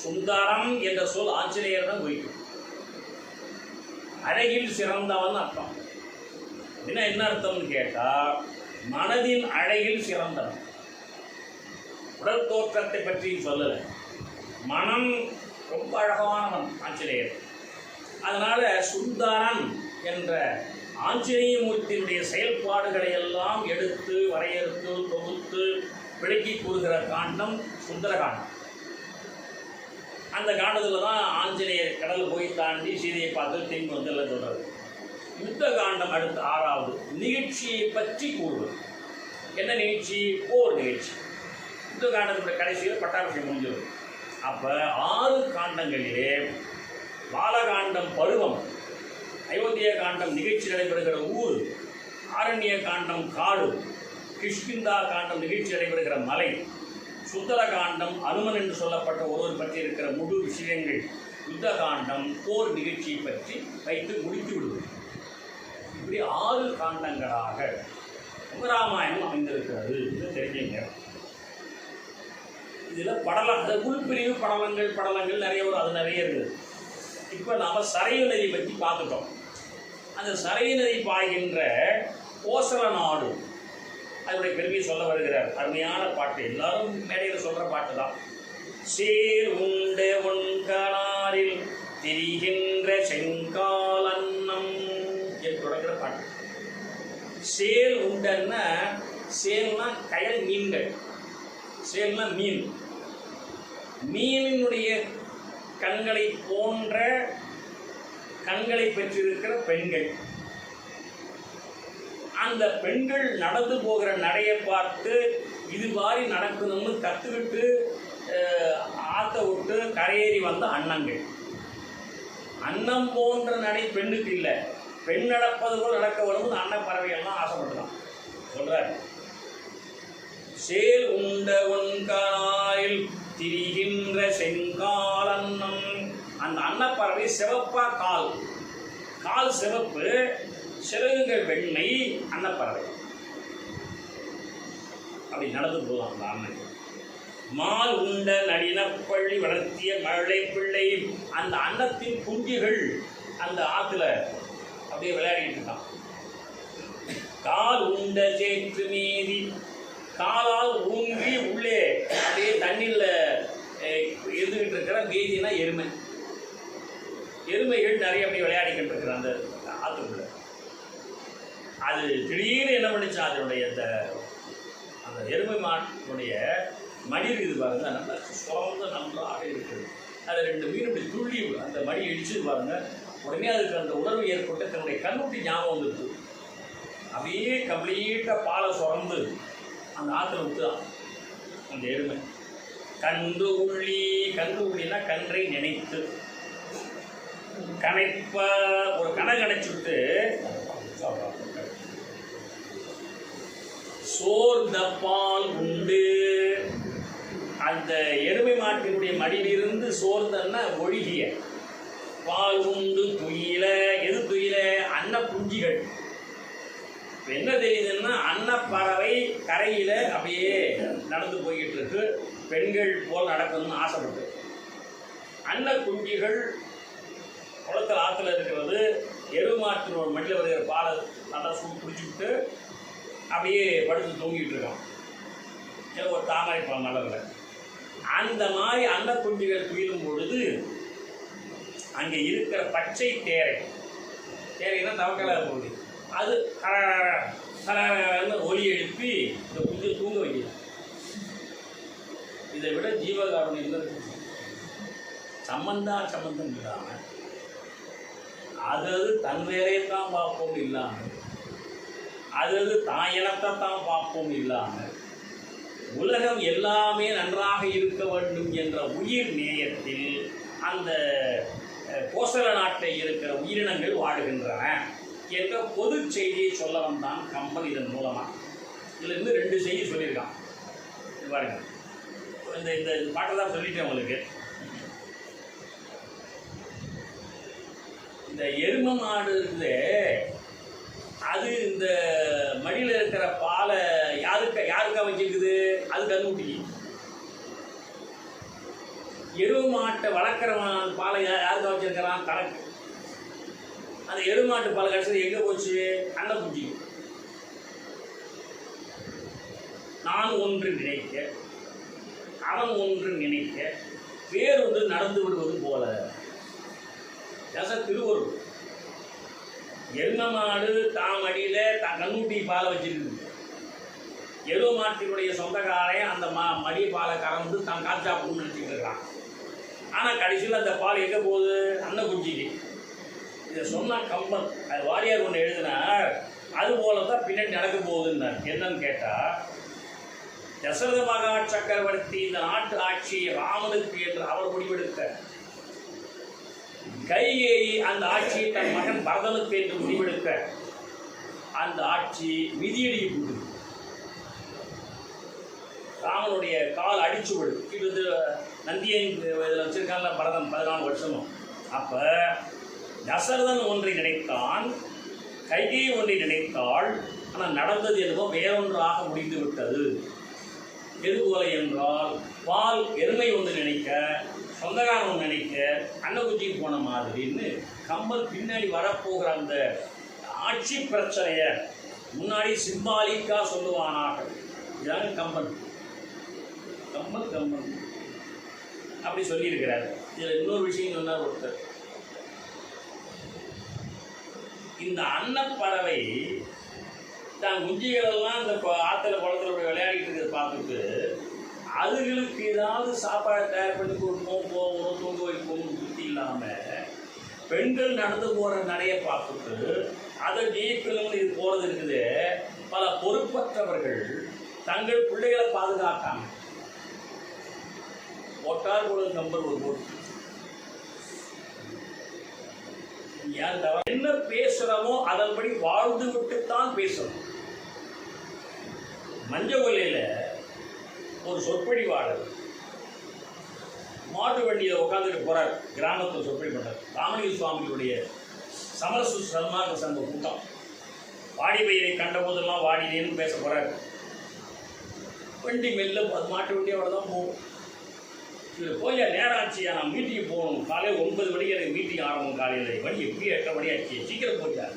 சுந்தரம் என்ற சொல் ஆஞ்சநேயர் தான் குறிக்கும். அழகில் சிறந்தவன் அர்த்தம். என்ன அர்த்தம்னு கேட்டால், மனதின் அழகில் சிறந்தவன். உடல் தோற்றத்தை பற்றி சொல்லலை, மனம் ரொம்ப அழகானவன் ஆஞ்சநேயர். அதனால சுந்தரன் என்ற ஆஞ்சநேயமூர்த்தியினுடைய செயல்பாடுகளை எல்லாம் எடுத்து வரையறுத்து தொகுத்து விளக்கி கூறுகிற காண்டம் சுந்தரகாண்டம். அந்த காண்டத்தில் தான் ஆஞ்சநேயர் கடல் போய் தாண்டி சீதையை பார்த்து திரும்பி வந்து எல்லாம் சொல்கிறது. யுத்த காண்டம் அடுத்து 6வது நிகழ்ச்சியை பற்றி கூறுவது. என்ன நிகழ்ச்சி? போர் நிகழ்ச்சி. யுத்த காண்டத்துடைய கடைசியில் பட்டாபிஷேகம் முடிஞ்சிடும். அப்போ 6 காண்டங்களிலே பாலகாண்டம் பருவம், அயோத்திய காண்டம் நிகழ்ச்சி நடைபெறுகிற ஊர், ஆரண்ய காண்டம் காடு, கிஷ்கிந்தா காண்டம் நிகழ்ச்சி நடைபெறுகிற மலை, சுந்தர காண்டம் அனுமன் என்று சொல்லப்பட்ட ஒருவர் பற்றி இருக்கிற முழு விஷயங்கள், யுத்த காண்டம் போர் நிகழ்ச்சியை பற்றி வைத்து முடித்து விடுவது. இப்படி 6 காண்டங்களாக ராமாயணம் அமைந்திருக்கிறது என்று தெரிஞ்சுங்க. இதில் படலம், அது உள்பிரிவு படலங்கள் நிறைய அது நிறைய இருக்குது. இப்போ நாம் சரையு நதி பற்றி பார்த்துட்டோம். அந்த சரையு நதி பாய்கின்ற கோசல நாடு, அதனுடைய பெருமையை சொல்ல வருகிறார். அருமையான பாட்டு, எல்லாரும் மேடையில் சொல்கிற பாட்டு தான். சேர் உண்ட ஒன்கனாரில் திரிகின்ற செங்கால் அன்னம் என்று தொடங்குற பாட்டு. சேல் உண்டன்னா, சேல்னா கயல் மீன்கள், சேல்னா மீன். மீனினுடைய கண்களை போன்ற கண்களை பெற்றிருக்கிற பெண்கள், அந்த பெண்கள் நடந்து போகிற நடையை பார்த்து இது மாதிரி நடக்கணும்னு கற்றுக்கிட்டு ஆற்ற விட்டு கரையேறி வந்த அன்னங்கள். அன்னம் போன்ற நடை பெண்ணுக்கு இல்லை, பெண் நடப்பது போல் நடக்க வரும்போது அன்னப்பறவைகள்லாம் ஆசைப்பட்டுதான் சொல்றாரு. சேல் உண்ட ஒன்காயில் திரிகின்ற செங்கால் அன்னம். அந்த அன்னப்பறவை சிவப்பா, கால் சிவப்பு, சிறகுகள் வெண்மை, அன்னப்பறவை அப்படி நடந்து போகலாம் அந்த அண்ணன். மால் உண்ட நடினப்பள்ளி வளர்த்திய மழை பிள்ளை. அந்த அன்னத்தின் குஞ்சுகள் அந்த ஆற்றுல அப்படியே விளையாடிட்டு இருக்கான். கால் உண்ட சேற்று மீதி, காலால் ஊன்றி உள்ளே அப்படியே தண்ணியில் இருந்துகிட்டு இருக்கிற மீதினா எருமைகள் நிறைய அப்படி விளையாடிக்கிட்டு இருக்கிற அந்த ஆற்றுக்குள்ள. அது திடீர்னு என்ன பண்ணிச்சா, அதனுடைய அந்த எருமை மாட்டுடைய மடி இருக்குது பாருங்க, நல்லா சுரந்து நன்றாக இருக்குது. அது 2 மீன் இப்படி துள்ளி அந்த மடி இடிச்சு பாருங்க. உடனே அதுக்கு அந்த உணர்வு ஏற்பட்டு தன்னுடைய கண்ணுட்டி ஞாபகம் வந்துருக்கு. அப்படியே கம்ப்ளீட்டாக பாலை சுரந்து அந்த ஆற்றுல விட்டுதான் அந்த எருமை. கன்று உள்ளினா கன்றை நினைத்து, கணைப்ப ஒரு கணைச்சுட்டு சோர்ந்த பால் உண்டு. அந்த எருமை மாட்டினுடைய மடியிலிருந்து சோர்ந்தன்னா ஒழுகிய பால் உண்டு. துயில, எது துயில? அன்ன குஞ்சிகள். என்ன தெரியுதுன்னா, அன்னப்பறவை கரையில் அப்படியே நடந்து போய்கிட்டு இருக்கு, பெண்கள் போல் நடக்கணும்னு ஆசைப்பட்டு. அன்ன குஞ்சிகள் குளத்தில் ஆற்றுல இருக்கிறது. எருமாட்டினோட மடியில் வருகிற பாலை நல்லா குடிச்சுக்கிட்டு அப்படியே படுத்து தூங்கிட்டு இருக்கான் ஒரு தாமரை பழம் மலரில். அந்த மாதிரி அன்ன குஞ்சுகள் துயிலும் பொழுது அங்கே இருக்கிற பச்சை தேரைன்னா தவக்கலாக போகுது, அது ஒலி எழுப்பி இந்த குஞ்சு தூங்க வைக்கணும். இதை விட ஜீவகாரணம் இல்லை. சம்பந்தம் இல்லாமல் அது தன் வேலையை தான் பார்ப்போம் இல்லாமல், அது தான் இனத்தை தான் பார்ப்போம் இல்லாமல், உலகம் எல்லாமே நன்றாக இருக்க வேண்டும் என்ற உயிர் நேயத்தில் அந்த கோசல நாட்டில் இருக்கிற உயிரினங்கள் வாழுகின்றன என்ற பொது செய்தியை சொல்ல வந்தான் கம்பன். இதன் மூலமாக இதில் இருந்து 2 செய்தி சொல்லியிருக்கான். பாருங்க, இந்த பாட்டை தான் சொல்லிட்டேன் உங்களுக்கு. இந்த எருமை மாடு இருக்குது, அது இந்த மடியில் இருக்கிற பாலை யாருக்கா வச்சிருக்குது? அது கண்ணுட்டி. எருமை மாட்டை வளர்க்குறவன் பாலை யாருக்கா வச்சிருக்கிறான்? கணக்கு. அந்த எருமாட்டு பால் கடைசி எங்கே போச்சு? அன்னக்குஞ்சி. நான் ஒன்று நினைக்க, அவன் ஒன்று நினைக்க, வேறொன்று நடந்து விடுவது போல. திருவருள். எருமை மாடு தான் மடியில் தான் கண்ணுட்டி பாலை வச்சிருக்கு. எருமை மாட்டினுடைய சொந்தக்காரன் அந்த மடி பாலை கறந்து தான் காய்ச்சாப்புன்னு நினச்சிக்கிட்டு இருக்கிறான். ஆனால் கடைசியில் அந்த பால் எங்கே போகுது? அன்னக்குஞ்சிக்கு. இதை சொன்னால் கம்பன், அது வாரியார் ஒன்று எழுதினார். அது போல தான் பின்னாடி நடக்க போகுதுன்னார். என்னன்னு கேட்டால், தசரத மகா சக்கரவர்த்தி இந்த நாட்டு ஆட்சி ராமனுக்கு என்று அவர் முடிவெடுக்க, கைகேயி அந்த ஆட்சியை தன் மகன் பரதனுக்கு என்று முடிவெடுக்க, அந்த ஆட்சி மிதியடிக்கு ராமனுடைய கால் அடிச்சு விடு. இது நந்தியை இதில் வச்சிருக்காங்க பரதன் 14 வருஷமும். அப்போ தசரதன் ஒன்றை நினைத்தான், கைகேயி ஒன்றை நினைத்தாள். ஆனால் நடந்தது என்னவோ வேறொன்றாக முடிந்து விட்டது. எது போல என்றால், பால் எருமை ஒன்று நினைக்க, சொந்தக்காரன் ஒன்று நினைக்க, அன்னக்குச்சிக்கு போன மாதிரின்னு கம்பன் பின்னாடி வரப்போகிற அந்த ஆட்சி பிரச்சனையை முன்னாடி சிம்பாலிக்காக சொல்லுவானாக. இதாங்க கம்பன். கம்பன் கம்பன் அப்படி சொல்லியிருக்கிறார். இதில் இன்னொரு விஷயம் சொன்னார் ஒருத்தர், இந்த அன்னப்பறவை தான் குஞ்சிகளெல்லாம் இந்த ஆற்றுல குளத்துல விளையாடிட்டு இருக்கிறத பார்த்துட்டு அதுகளுக்கு ஏதாவது சாப்பாடு தயார் பண்ணி கொடுக்கணும், போகணும், தூங்க வைக்கணும் புத்தி இல்லாமல் பெண்கள் நடந்து போகிற நடையை பார்த்துட்டு அதை ஜெயிக்கணும்னு இது போகிறது இருக்குது. பல பொறுப்பற்றவர்கள் தங்கள் பிள்ளைகளை பாதுகாக்காம போட்டார் போல நம்பர் ஒரு போட்டு என்ன பேசுறோமோ அதன்படி வாழ்ந்து விட்டுத்தான் பேசணும். மஞ்சள் ஒரு சொற்பொழிவாளர் மாட்டு வண்டியில் உட்காந்துட்டு போறார். கிராமத்தில் சொற்பொழி பண்றார். ராமலிங்க சுவாமிகளுடைய சமரசு சன்மார்க்க சங்க கூட்டம். வாடி பயிரை கண்ட போதெல்லாம் வாடினேன்னு பேச போறார். வண்டி மெல்ல மாட்டு வண்டியோட தான் போகும். இது போய் நேரம் ஆச்சியா, நான் மீட்டிங்கு போகணும், காலையில் 9 மணிக்கு எனக்கு மீட்டிங் ஆரம்பம். காலையில் வண்டி எப்படியும் 8 மணி ஆச்சு, சீக்கிரம் போயிட்டார்.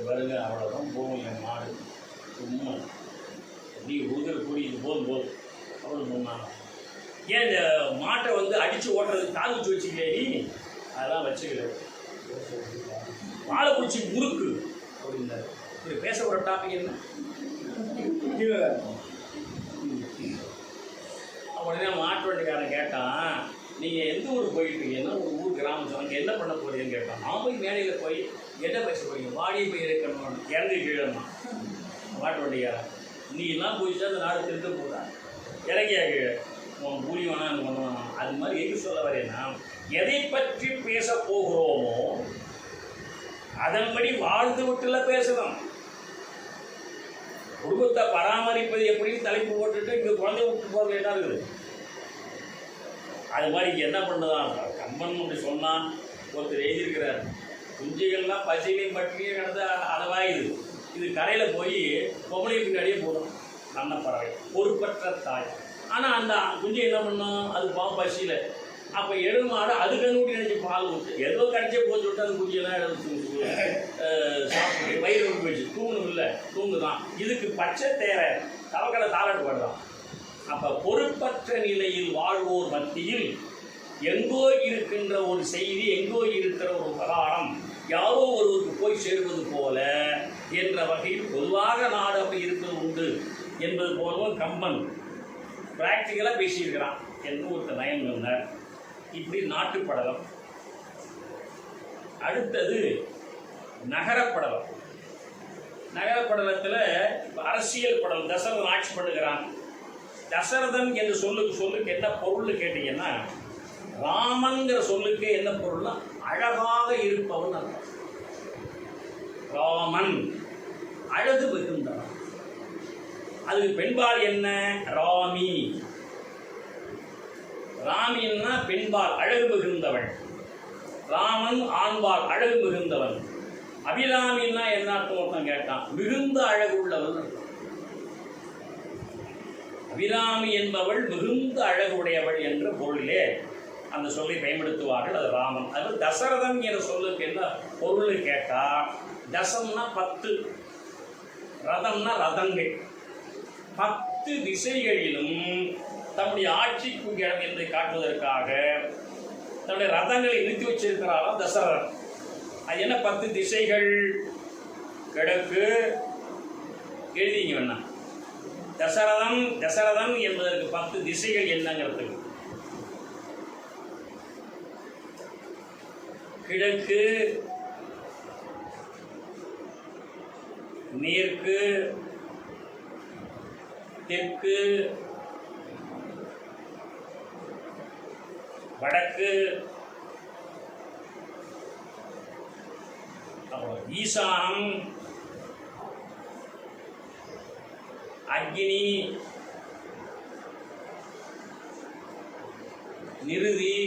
பாருங்க, அவ்வளோதான் போகும் என் மாடு. சும்மா நீ ஊதில் கூடி இது போதும் போதும் அவ்வளோ சொன்னாங்க. ஏன் இந்த மாட்டை அடித்து ஓட்டுறதுக்கு கால் வச்சு வச்சுக்கலே நீ? அதெல்லாம் வச்சுக்கல. வாழை பிடிச்சி முறுக்கு அப்படின்னாரு. இப்படி பேச ஒரு டாபிக் என்ன? உடனே மாட்டு வண்டிக்காரன் கேட்டான், நீங்கள் எந்த ஊருக்கு போயிட்டீங்கன்னா ஒரு ஊர் கிராமம், அங்கே என்ன பண்ண போறீங்கன்னு கேட்டான். நான் போய் மேடையில் போய் என்ன பேச போறீங்க? வாடியை போய் இருக்கணும், இறந்து கீழன்னா. மாட்டு வண்டிக்காரன், நீ எல்லாம் போயிட்டா அந்த நாடு திருத்த போதா? இறங்கியா கீழே உன் கூலி வேணா பண்ணுவானா? அது மாதிரி எது சொல்ல வரேன்னா, எதை பற்றி பேச போகிறோமோ அதன்படி வாழ்ந்து விட்டுல பேசலாம். குடும்பத்தை பராமரிப்பது எப்படின்னு தலைப்பு போட்டுட்டு இங்கே குழந்தை விட்டு போகிறது என்ன இருக்குது? அது மாதிரி என்ன பண்ணுதான் கம்பன் அப்படி சொன்னான். ஒருத்தர் எழுதியிருக்கிறார், குஞ்சுகள்லாம் பசிலையும் பட்டினியும் நடந்து அளவாயுது. இது கரையில் போய் பொம்பளை பின்னாடியே போடும். அன்னப்பறவை பொறுப்பற்ற தாய். ஆனால் அந்த குஞ்சு என்ன பண்ணும்? அது பாவம் பசியில். அப்போ எருமாடு அது கண்ணுட்டி நினைச்சு பால் ஊற்று. ஏதோ கடைச்சே போச்சு விட்டு அந்த குஞ்செல்லாம் சாப்பிட்டு வயிறு விட்டு போயிடுச்சு. தூணும் இல்லை, தூங்கு தான். இதுக்கு பச்சை தேரை தவக்கடை தாளாட்டு பாடுதான். அப்போ பொறுப்பற்ற நிலையில் வாழ்வோர் மத்தியில் எங்கோ இருக்கின்ற ஒரு செய்தி, எங்கோ இருக்கிற ஒரு பதாரம் யாரோ ஒருவருக்கு போய் சேருவது போல என்ற வகையில் பொதுவாக நாடு அப்படி இருப்பது உண்டு என்பது போலவும் கம்பன் பிராக்டிக்கலாக பேசியிருக்கிறான் என்று ஒரு நயம் சொன்னார். இப்படி நாட்டுப்படலம். அடுத்தது நகரப்படலம். நகரப்படலத்தில் அரசியல் படலம். தசரதன் ஆட்சி பண்ணுகிறான். தசரதன் என்ற சொல்லுக்கு என்ன பொருள்னு கேட்டீங்கன்னா, ராமன்கிற சொல்லுக்கு என்ன பொருள்னா அழகாக இருப்பவன் அர்த்தம். ராமன் அழகு மிகுந்தவன். அதுக்கு பெண்பால் என்ன? ராமி. ராமின்னா பெண்பால் அழகு மிகுந்தவள். ராமன் ஆண்பால் அழகு மிகுந்தவன். அபிராமின்னா என்ன அர்த்தம் ஒருத்தன் கேட்டான். மிகுந்த அழகு உள்ளவன். அபிராமி என்பவள் மிகுந்த அழகு உடையவள் என்ற பொருளிலே அந்த சொல்லை பயன்படுத்துவார்கள். அது ராமன். அது தசரதன் என்ற சொல்லுக்கு என்ன பொருள் கேட்டா, தசம்னா 10, ரதம்னா ரதங்கள். 10 திசைகளிலும் தம்முடைய ஆட்சிக்கு இடம் என்பதை காட்டுவதற்காக தன்னுடைய ரதங்களை நிறுத்தி வச்சிருக்கிறாராம் தசரதன். அது என்ன 10 திசைகள்? கிழக்கு எழுதிங்க வேணா. தசரதன் என்பதற்கு 10 திசைகள் என்னங்கிறதுக்கு கிழக்கு, மேற்கு, தெற்கு, வடக்கு, ஈசானம், அக்னி, நிருதி,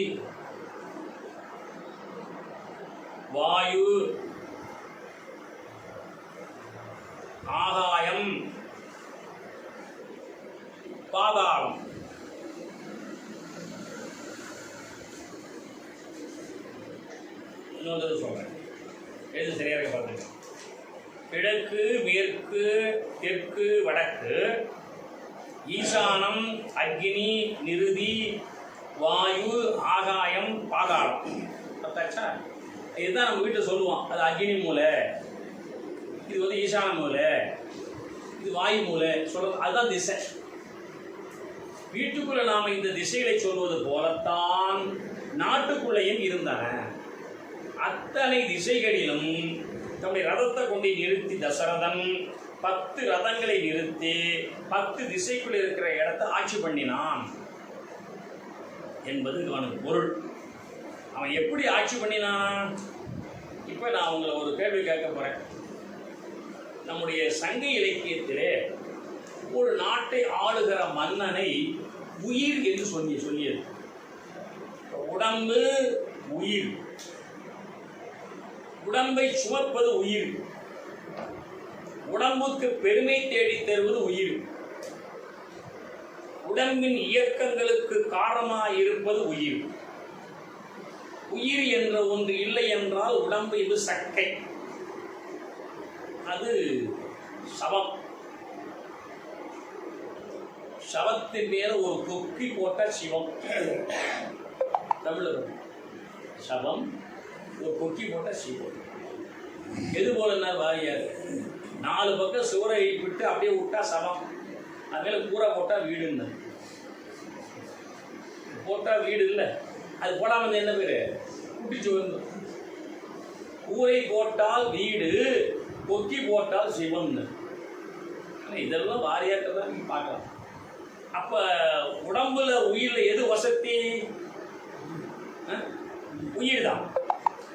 வாயு, ஆகாயம், பாதாளம். இன்னொரு சொல்றேன், எது சரியாக பார்த்துங்க. கிழக்கு, மேற்கு, தெற்கு, வடக்கு, ஈசானம், அக்னி, நிருதி, வாயு, ஆகாயம், பாதாளம். பார்த்தாச்சா? இதுதான் நம்ம வீட்டில் சொல்லுவோம். அது அக்னி மூலை, இது வந்து ஈசான மூலை, இது வாயு மூலை சொல்றது. அதுதான் திசை. வீட்டுக்குள்ள நாம இந்த திசைகளை சொல்வது போலத்தான் நாட்டுக்குள்ளேயும் இருந்தன. அத்தனை திசைகளிலும் தம்முடைய ரதத்தை கொண்டு நிறுத்தி தசரதன் 10 ரதங்களை நிறுத்தி 10 திசைக்குள்ள இருக்கிற இடத்தை ஆட்சி பண்ணினான் என்பது அவனுக்கு பொருள். அவன் எப்படி ஆட்சி பண்ணினான்? இப்போ நான் உங்களை ஒரு கேள்வி கேட்க போறேன். நம்முடைய சங்க இலக்கியத்திலே ஒரு நாட்டை ஆளுகிற மன்னனை உயிர் என்று சொல்லியது. உடம்பு உயிர், உடம்பை சுமப்பது உயிர், உடம்புக்கு பெருமை தேடி தருவது உயிர், உடம்பின் இயக்கங்களுக்கு காரணமாக இருப்பது உயிர். உயிர் என்ற ஒன்று இல்லை என்றால் உடம்பு இது சக்கை, அது சவம். சவத்தின் மேல ஒரு கொக்கி போட்ட சிவம். தமிழ் சவம், ஒரு கொக்கி போட்ட சிவம். எது போலன்னா வாரியார் 4 பக்கம் சுவரை எழுப்பிட்டு அப்படியே விட்டா சவம், அது மேல கூரை போட்டா வீடுன்னு. போட்டா வீடு இல்லை, அது போடாம என்ன பேரு? குட்டிச்சு வந்து. கூரை போட்டால் வீடு, கொக்கி போட்டால் சிவம்னு. இதெல்லாம் வாரியாட்ட தான் நீங்க பார்க்கலாம். அப்ப உடம்புல உயிர்ல எது வசதி? உயிர் தான்.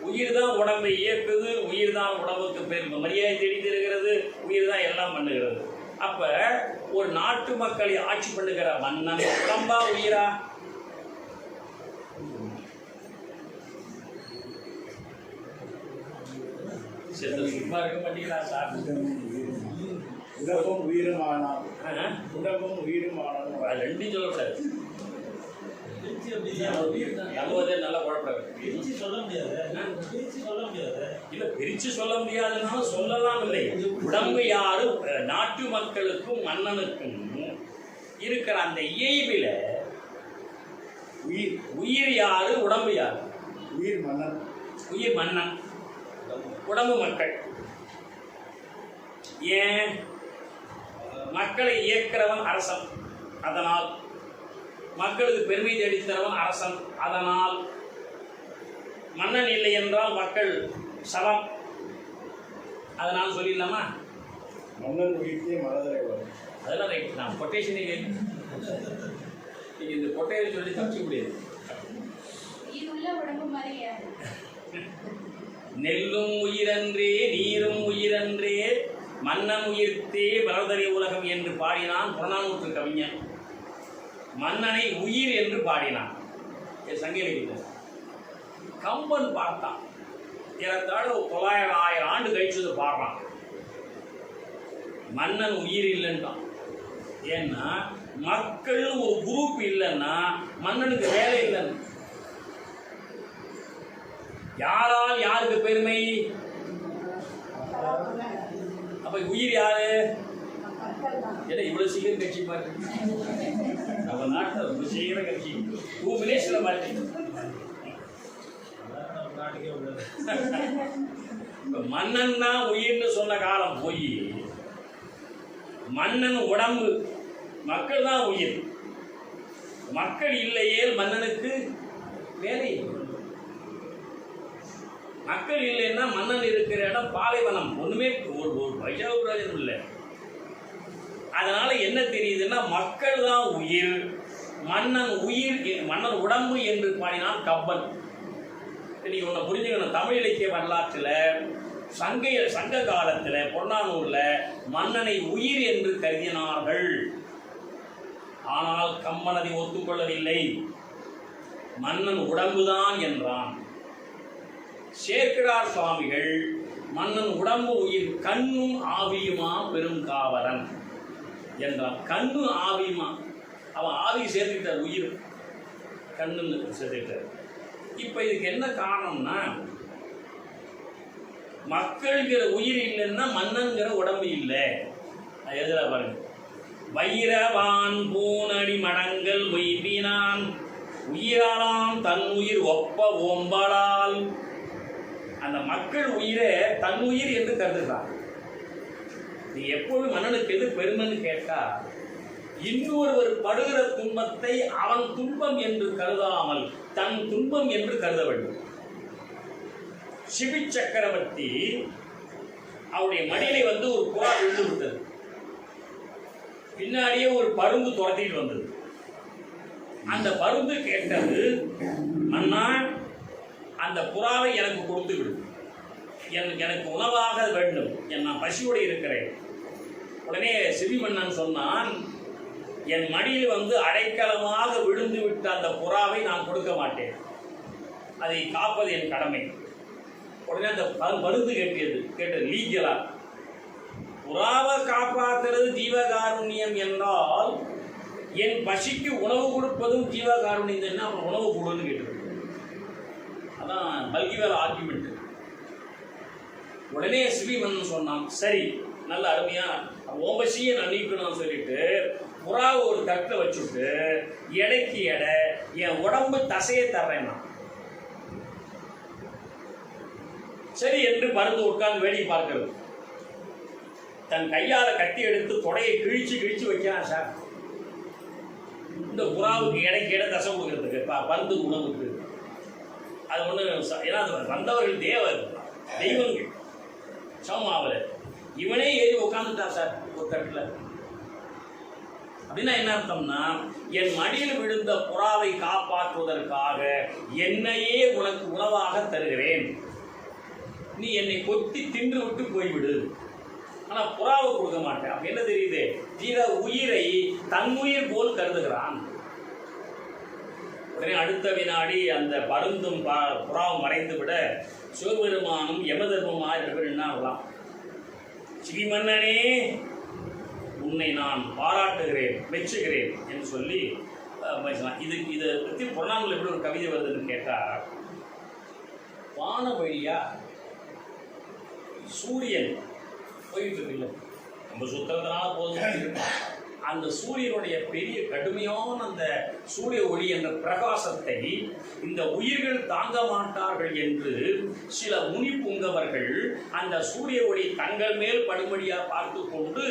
உயிர் தான் உடம்பை இயக்குது, உயிர் தான் உடம்புக்கு பெரும் மரியாதை தேடி தருகிறது, உயிர் தான் எல்லாம் பண்ணுகிறது. அப்ப ஒரு நாட்டு மக்களை ஆட்சி பண்ணுகிற மன்னன் உடம்பா உயிரா? சும்மா இருக்க மாட்டீங்களா சார்? உடம்பும் உயிரும் உடம்பும் உயிரும் ரெண்டும் சொல்லக்கூடாது. நல்லா குழப்பம் சொல்ல முடியாது. இல்ல, பிரிச்சு சொல்ல முடியாதுன்னாலும் சொல்லலாம். இல்லை, உடம்பு யாரு? நாட்டு மக்களுக்கும் மன்னனுக்கும் இருக்கிற அந்த இயல்பில உயிர். உயிர் யாரு? உடம்பு யாரு? உயிர் மன்னன். உயிர் மன்னன், உடம்பு மக்கள். ஏன்? மக்களை இயக்கிறவன் அரசன், அதனால் மக்களுக்கு பெருமை தேடித்தரவன் அரசன், அதனால் மன்னன் இல்லை என்றால் மக்கள் சவம், அதனால் சொல்லிடலாமா? மன்னன் உயிர்த்தே மனதரை வரும். அதெல்லாம் ரைட். நான் கொட்டேஷனை நீங்கள் இந்த கொட்டேஷன் சொல்லி தப்பிக்க முடியாது. நெல்லும் உயிரன்றே நீரும் உயிரன்றே மன்னன் உயிர்த்தே மலர்தரை உலகம் என்று பாடினான் புறநானூற்று கவிஞன். மன்னனை உயிர் என்று பாடினான். சங்க இலக்கியம். கம்பன் பார்த்தான், ஏறத்தாழ 900 ஆண்டு கழிச்சது பாடுறான். மன்னன் உயிர் இல்லைன்றான். ஏன்னா மக்கள் ஒரு குரூப் இல்லைன்னா மன்னனுக்கு வேலை இல்லைன்னு. யாரால் யாருக்கு பெருமை? அப்ப உயிர் யாரு? ஏன்னா இவ்வளவு சீக்கிரம் கட்சி பாரு, நம்ம நாட்டில் ரொம்ப சீக்கிரம் கட்சி 2 மினிட்ஸ்ல மாற்றி. மன்னன் தான் உயிர்னு சொன்ன காலம் போய் மன்னன் உடம்பு, மக்கள் தான் உயிர். மக்கள் இல்லையே மன்னனுக்கு வேலை. மக்கள் இல்லைன்னா மன்னன் இருக்கிற இடம் பாலைவனம், ஒண்ணுமே ஒரு பைசா பிரயோஜனம் இல்லை. அதனால என்ன தெரியுதுன்னா மக்கள் தான் உயிர், மன்னன் உயிர், மன்னன் உடம்பு என்று பாடினான் கப்பன். நீங்க ஒண்ணு புரிஞ்சுக்கணும், தமிழ் இலக்கிய வரலாற்றுல சங்க காலத்துல புறநானூர்ல மன்னனை உயிர் என்று கருதினார்கள். ஆனால் கம்பன் அதை ஒத்துக்கொள்ளவில்லை, மன்னன் உடம்புதான் என்றான். சேக்கிழார் சுவாமிகள் மன்னன் உடம்பு உயிர், கண்ணும் ஆவியுமா பெருங்காவலன் என்றான். கண்ணு ஆவியுமா, அவன் ஆவி சேர்த்துக்கிட்டார், உயிர் கண்ணுன்னு சேர்த்துக்கிட்டார். இப்ப இதுக்கு என்ன காரணம்னா, மக்கள்கிற உயிர் இல்லைன்னா மன்னன்கிற உடம்பு இல்லை. எதிர பாருங்க, வைரவான் பூனடி மடங்கள் மொய்பினான் உயிராலாம் தன் உயிர் ஒப்ப ஓம்பலால். அந்த மக்கள் உயிரை தன் உயிர் என்று கருதுகிறார். நீ எப்போதும் மன்னனுக்கு எது பெருமைன்னு கேட்டா, இன்னொருவர் படுகிற துன்பத்தை அவன் துன்பம் என்று கருதாமல் தன் துன்பம் என்று கருத வேண்டும். சிபி சக்கரவர்த்தி அவருடைய மடியிலே வந்து ஒரு புறா விழுந்து விட்டது, பின்னாடியே ஒரு பருந்து துரத்திட்டு வந்தது. அந்த பருந்து கேட்டது, மன்னா அந்த புறாவை எனக்கு கொடுத்து விடு, எனக்கு உணவாக வேண்டும், நான் பசியோடு இருக்கிறேன். உடனே சிபி மன்னன் சொன்னான், என் மடியில் வந்து அடைக்கலமாக விழுந்து விட்ட அந்த புறாவை நான் கொடுக்க மாட்டேன், அதை காப்பது என் கடமை. உடனே அந்த பருந்து கேட்டது லீகலா, புறாவை காப்பாற்றுறது ஜீவகாருண்யம் என்றால் என் பசிக்கு உணவு கொடுப்பதும் ஜீவகாருண்யம் என்ன, அப்புறம் உணவு கொடுன்னு கேட்டது. அதான் பல்கிவேல் ஆர்குமெண்ட். உடனே சிபி மன்னன் சொன்னான், சரி நல்ல அருமையா ஓபசியை நான் நீக்கணும்னு சொல்லிட்டு புறாவை ஒரு தட்டில் வச்சுட்டு எடைக்கு எடை என் உடம்பு தசையை தர்றேன் நான். சரி என்று பருந்து உட்கார்ந்து வேடிக்கை பார்க்கிறது. தன் கையால கட்டி எடுத்து தொடையை கிழிச்சு வைக்கிறான். சார், இந்த புறாவுக்கு எடைக்கு எடை தசை கொடுக்கறதுக்கு பருந்து உணவுக்கு அது ஒண்ணு. ஏன்னா வந்தவர்கள் தெய்வங்கள் சமமாவல, இவனே ஏறி உட்காந்துட்டா சார் ஒரு தட்டுல. அப்படின்னா என்ன அர்த்தம்னா, என் மடியில் விழுந்த புறாவை காப்பாற்றுவதற்காக என்னையே உனக்கு உணவாக தருகிறேன், நீ என்னை கொத்தி தின்று விட்டு போய்விடு, ஆனா புறாவை கொடுக்க மாட்டேன். அப்ப என்ன தெரியுது, ஜீவ உயிரை தன் உயிர் போல் கருதுகிறான். உடனே அடுத்த வினாடி அந்த பருந்தும் புறாவும் மறைந்து விட சிவபெருமானும் யமதர்மமா என்ன, சிவி மன்னனே உன்னை நான் பாராட்டுகிறேன், மெச்சுகிறேன் என்று சொல்லி இதை பற்றி புறநானூல் எப்படி ஒரு கவிதை வருதுன்னு கேட்டா, வான வழியா சூரியன் போயிட்டு இருக்குல்ல, நம்ம சுத்தத்தினால போதும், அந்த சூரியனுடைய பெரிய கடுமையான அந்த சூரிய ஒளி என்ற பிரகாசத்தை இந்த உயிர்கள் தாங்க மாட்டார்கள் என்று சில முனி புங்கவர்கள் அந்த சூரிய ஒளி தங்கள் மேல் படும்படியா பார்த்து கொண்டு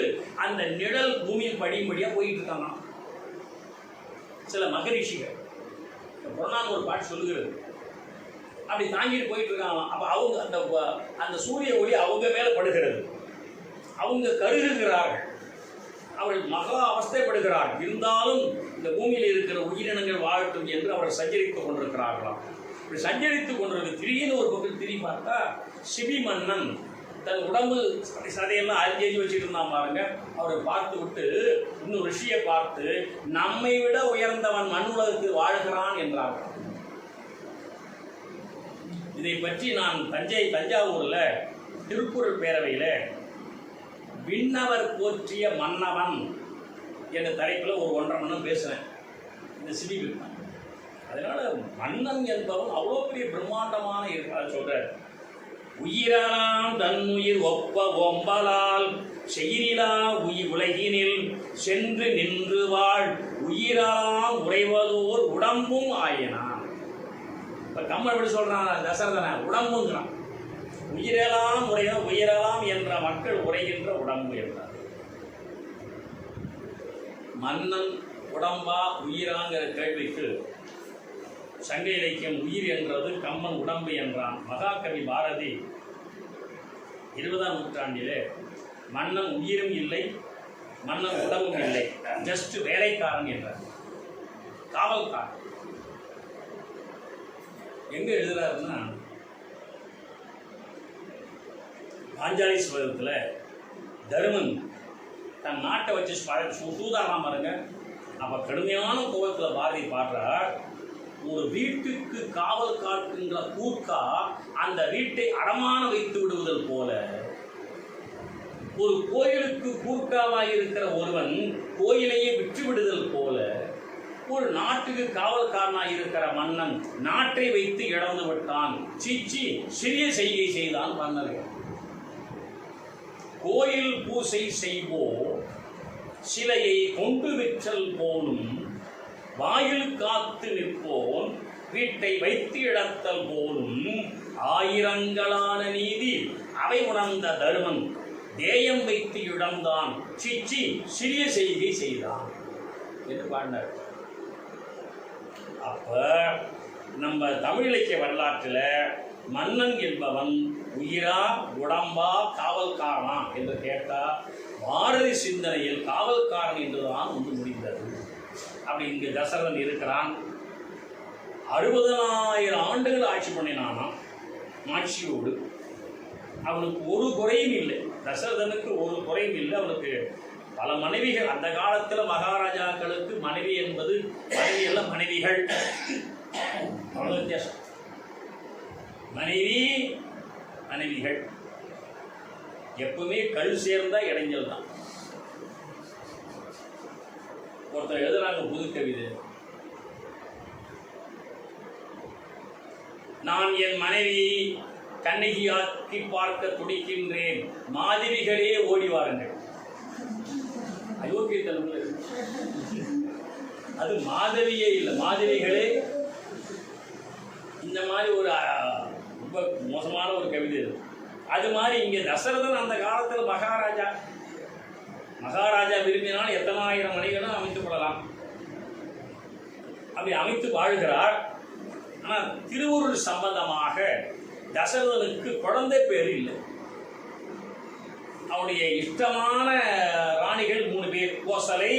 அந்த நிழல் பூமியில் படியும்படியா போயிட்டு இருக்காங்க. சில மகரிஷிகள் புறநானூல் ஒரு பாட்டு சொல்லுகிறது, அப்படி தாங்கிட்டு போயிட்டு இருக்காங்க. அப்ப அவங்க அந்த சூரிய ஒளி அவங்க மேல படுகிறது, அவங்க கருகுகிறார்கள், அவர்கள் மகா அவஸ்தைப்படுகிறார்கள். இருந்தாலும் இந்த பூமியில் இருக்கிற உயிரினங்கள் வாழட்டும் என்று அவர்கள் சஞ்சரித்துக் கொண்டிருக்கிறார்களாம். இப்படி சஞ்சரித்துக் கொண்டிருக்க திடீர்னு ஒரு பக்கம் திரும்பி பார்த்தா சிபி மன்னன் தன் உடம்பு சதையெல்லாம் அரிஞ்சு வச்சுட்டு இருந்தான் பாருங்க. அவரை பார்த்து விட்டு இன்னும் ரிஷியை பார்த்து, நம்மை விட உயர்ந்தவன் மண் உலகத்தில் வாழ்கிறான் என்றார்கள். இதை பற்றி நான் தஞ்சாவூர்ல திருக்குறள் பேரவையில விண்ணவர் போற்றிய மன்னவன் என்ற தலைப்பில் ஒரு 1.5 மணி நேரம் பேசுகிறேன் இந்த சிபி மன்னன். அதனால மன்னன் என்பவன் அவ்வளோ பெரிய பிரம்மாண்டமான இருக்கிற சொல்றார். உயிராலாம் தன்னுயிர் ஒப்ப ஒம்பலால் செயிரிலா உலகினில் சென்று நின்று வாழ் உயிராலாம் உறைவதோர் உடம்பும் ஆயினான். இப்போ கம்மன் எப்படி சொல்றான், தசரதன உடம்புங்கிறான். உயிரெல்லாம் உயிரெல்லாம் என்ற மக்கள் உரைகின்ற உடம்பு என்றார். மன்னன் உடம்பா உயிராங்கிற கேள்விக்கு சங்க இலக்கியம் உயிர் என்றது, கம்மன் உடம்பு என்றான். மகாகவி பாரதி 20ஆம் நூற்றாண்டிலே மன்னன் உயிரும் இல்லை, மன்னன் உடம்பும் இல்லை, ஜஸ்ட் வேலைக்காரன் என்றார். காவல்காரன். எங்க எழுதுறாருன்னா, பாஞ்சாலி சபதத்தில் தருமன் தன் நாட்டை வச்சு சூதாடலாம் பாருங்க. அப்ப கடுமையான கோபத்தில் பாரதி பாடுறார், ஒரு வீட்டுக்கு காவல் காக்கின்ற கூர்க்கா அந்த வீட்டை அடமான வைத்து விடுவதல் போல, ஒரு கோயிலுக்கு கூர்க்காவாய் இருக்கிற ஒருவன் கோயிலையே விற்று விடுதல் போல, ஒரு நாட்டுக்கு காவல்காரனாய் இருக்கிற மன்னன் நாட்டை வைத்து இழந்து விட்டான். சீச்சி, சிறிய செய்கை செய்தான் மன்னர்கள். கோயில் பூசை செய்வோ சிலையை கொண்டு விற்றல் போலும், வாயில் காத்து நிற்போன் வீட்டை வைத்து இழத்தல் போலும், ஆயிரங்களான நீதி அவை உணர்ந்த தருமன் தேயம் வைத்து இழந்தான். சிச்சி, சிறிய செய்கை செய்தான் என்று பாடினார். அப்ப நம்ம தமிழ் இலக்கிய வரலாற்றில் மன்னன் என்பவன் உயிரா உடம்பா காவல்காரனா என்று கேட்டால் பாரதி சிந்தனையில் காவல்காரன் என்றுதான் வந்து முடிந்தது. அப்படி இங்கு தசரதன் இருக்கிறான். 60,000 ஆண்டுகள் ஆட்சி பண்ணினானா ஆட்சியோடு. அவனுக்கு ஒரு குறையும் இல்லை. தசரதனுக்கு ஒரு குறையும் இல்லை. அவனுக்கு பல மனைவிகள். அந்த காலத்தில் மகாராஜாக்களுக்கு மனைவி என்பது மனைவி அல்ல, மனைவிகள். அவ்வளவு வித்தியாசம். மனைவி மனைவிகள் எப்பவுமே கல் சேர்ந்தா இடைஞ்சல் தான். ஒருத்தர் எழுதுறாங்க புது கவிதை, நான் என் மனைவி கண்ணகியாக்கி பார்க்க துடிக்கின்றேன், மாதவிகளே ஓடி வாருங்கள். அயோக்கியத்தனம். அது மாதவியே இல்லை, மாதவிகளே. இந்த மாதிரி ஒரு ரொம்ப மோசமான ஒரு கவிதை. அது மாதிரி இங்கே தசரதன் அந்த காலத்தில் மகாராஜா விரும்பினால் எத்தனை ஆயிரம் மனைவிகளும் அமைத்துக் கொள்ளலாம். அப்படி அமைத்து வாழ்கிறார். ஆனால் திருவுருள் சம்பந்தமாக தசரதனுக்கு குழந்தை பேர் இல்லை. அவனுடைய இஷ்டமான ராணிகள் 3 பேர், கோசலை,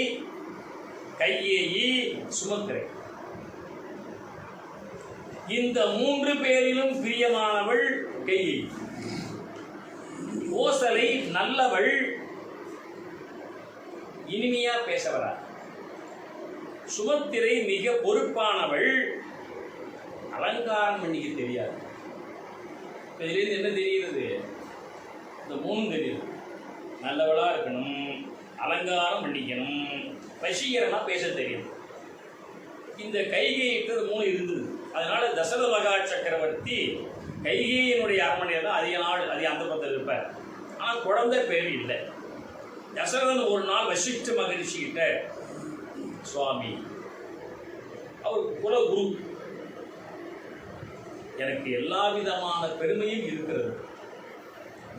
கைகேயி, சுமத்திரை. இந்த 3 பேரிலும் பிரியமானவள் கைகேயி. கோசலை நல்லவள், இனிமையா பேசவரா. சுமத்திரை மிக பொறுப்பானவள், அலங்காரம் பண்ணிக்க தெரியாது. இதிலிருந்து என்ன தெரியுது? இந்த 3 தெரியுது. நல்லவளா இருக்கணும், அலங்காரம் பண்ணிக்கணும், வசீகரமா பேச தெரியும். இந்த கைகேயிட்டு 3 இருந்தது. அதனால தசரத மகா சக்கரவர்த்தி கைகேயினுடைய அரண்மனையில் தான் அதிக நாள் அந்த பக்கத்தில் இருப்பார். ஆனால் குழந்தை பேர் இல்லை. தசரதன் ஒரு நாள் வசிஷ்ட மகரிஷிகிட்ட, சுவாமி, அவர் குலகுரு, எனக்கு எல்லா விதமான பெருமையும் இருக்கிறது,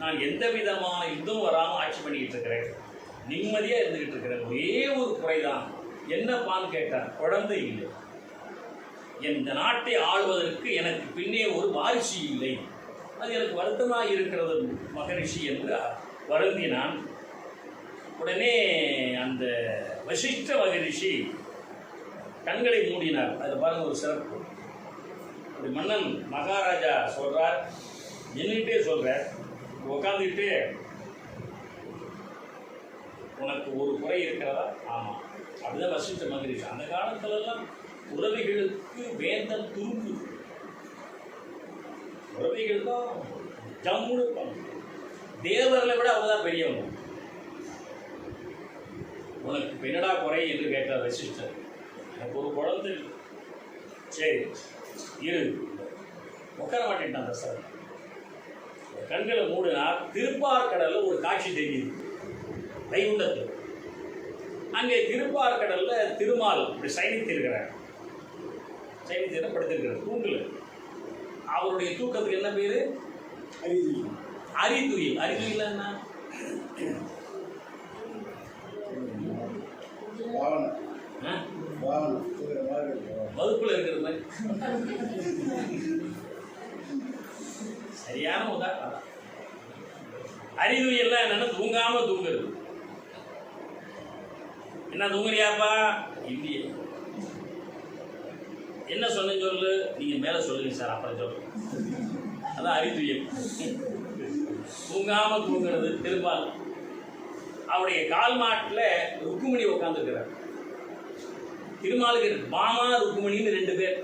நான் எந்த விதமான யுத்தம் வராமல் ஆட்சி பண்ணிக்கிட்டு இருக்கிறேன், நிம்மதியாக இருந்துகிட்டு இருக்கிறேன், ஒரே ஒரு குறைதான், என்னப்பான்னு கேட்டார். குழந்தை இல்லை. இந்த நாட்டை ஆளுவதற்கு எனக்கு பின்னே ஒரு வாரிசு இல்லை, அது எனக்கு வருத்தமாக இருக்கிறது மகரிஷி என்று வருந்தினான். உடனே அந்த வசிஷ்ட மகரிஷி கண்களை மூடினார். அது பாருங்க ஒரு சிறப்பு. அப்படி மன்னன் மகாராஜா சொல்றார், நின்றுட்டே சொல்றார், உட்காந்துக்கிட்டு, உனக்கு ஒரு குறை இருக்கிறதா? ஆமாம். அப்படிதான் வசிஷ்ட மகரிஷி. அந்த காலத்துலலாம் உறவைகளுக்கு வேந்தன் துரும்பு, உறவைகள் தான் ஜம்முன்னு தேவர்களை விட அவங்க தான் பெரியவங்க. உனக்கு பெண்ணடா குறை என்று கேட்டார் வசிஷ்டர். எனக்கு ஒரு குழந்தை. சரி இரு. உட்கார மாட்டேன்ட்டான் தசரதன். கண்களை மூடினா திருப்பார்கடல்ல ஒரு காட்சி தெரியுது. வைகுண்டத்தில் அங்கே திருப்பார்கடல்ல திருமால் இப்படி சைனித்திருக்கிறார். சைனித்திர படுத்திருக்கிறார் தூங்குல. அவருடைய தூக்கத்துக்கு என்ன பேரு? அரிதுயில். அரிதுயில் என்ன? வகுப்புல இருக்கிறது மாதிரி சரியான உதாரணம். அறிவுயெல்லாம் என்னன்னா தூங்காம தூங்குறது. என்ன தூங்குறியாப்பா? இல்லையே. என்ன சொன்ன சொல்லு, நீங்க மேல சொல்லுங்க சார், அப்புறம் சொல்லு. அதான் அறிவுயல். தூங்காம தூங்குறது. திருப்பால் அவருடைய கால் மாட்டுல ருக்குமணி உட்காந்துருக்கிறார். திருமாலுக்கு மாமா ருக்குமணின்னு 2 பேர்.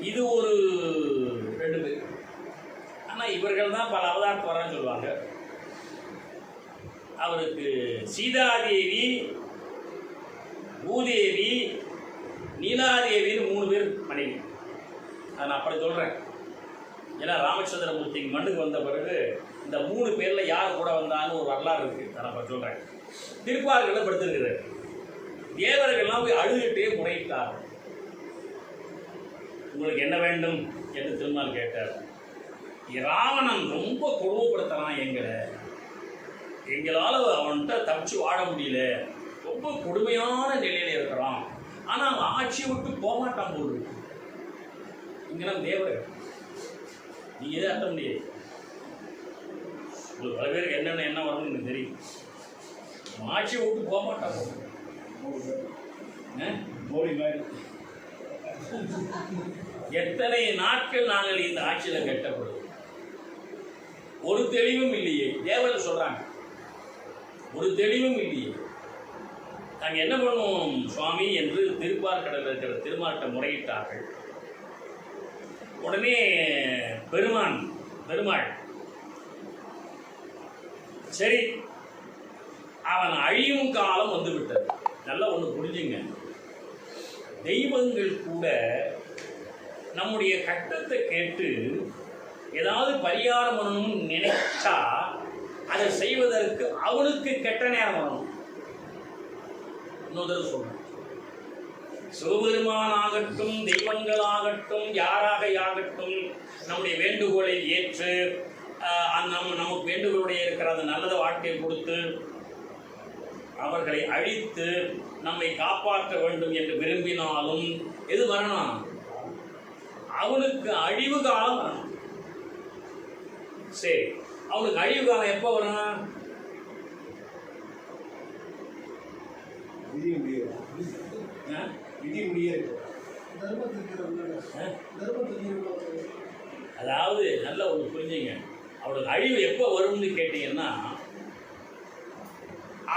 இது ஒரு 2 பேர். ஆனா இவர்கள் தான் பல அவதாரத்து வரான்னு சொல்லுவாங்க. அவருக்கு சீதாதேவி, பூதேவி, நீலாதேவின்னு 3 பேர் மனைவி. அதை நான் அப்படி சொல்றேன். ஏன்னா ராமச்சந்திரமூர்த்திக்கு மண்ணுக்கு வந்த பிறகு இந்த 3 பேர்ல யார் கூட வந்தான்னு ஒரு வரலாறு இருக்கு. நான் அப்ப சொல்றேன். திருப்பார்களை படுத்திருக்கிறார். தேவர்கள்லாம் போய் அழுதுகிட்டே முறையிட்டார். உங்களுக்கு என்ன வேண்டும் என்று திருமால் கேட்டார். ராவணன் ரொம்ப கொடுமைப்படுத்தலாம் எங்களால் அவன்கிட்ட தப்பிச்சு வாழ முடியல, ரொம்ப கொடுமையான நிலையில இருக்கிறான், ஆனா அவன் ஆட்சியை விட்டு போக மாட்டான் போது. இங்கெல்லாம் தேவர்கள் நீங்க எதை அர்த்தம் முடியாது. உங்களுக்கு பல பேருக்கு என்ன வரும்னு எனக்கு தெரியும். ஆட்சியை விட்டு போக மாட்டான் போது. எத்தனை நாட்கள் நாங்கள் இந்த ஆட்சியில கட்டப்படுவோம், ஒரு தெளிவும் இல்லையே. தேவர்கள் சொல்றாங்க ஒரு தெளிவும் இல்லையே, நாங்கள் என்ன பண்ணுவோம் சுவாமி என்று திருப்பார்கடலில் இருக்கிற திருமால்கிட்ட முறையிட்டார்கள். உடனே பெருமாள் சரி அவன் அழியும் காலம் வந்து விட்டது. நல்லா ஒன்று புரிஞ்சுங்க, தெய்வங்கள் கூட நம்முடைய கட்டத்தை கேட்டு ஏதாவது பரிகாரம் பண்ணணும்னு நினைச்சா அதை செய்வதற்கு அவனுக்கு கெட்ட நேரம் வரணும். இன்னொரு சொல்றேன், சிவபெருமானாகட்டும் தெய்வங்களாகட்டும் யாராக ஆகட்டும் நம்முடைய வேண்டுகோளை ஏற்று நமக்கு வேண்டுகோளுடைய இருக்கிற அந்த நல்லத வாழ்க்கையை கொடுத்து அவர்களை அழித்து நம்மை காப்பாற்ற வேண்டும் என்று விரும்பினாலும் எது வரணும்? அவனுக்கு அழிவு காலம் வரணும். சரி, அவனுக்கு அழிவு காலம் எப்போ வரும்? அதாவது நல்ல ஒரு புரிஞ்சுங்க, அவனுக்கு அழிவு எப்போ வரும்னு கேட்டீங்கன்னா,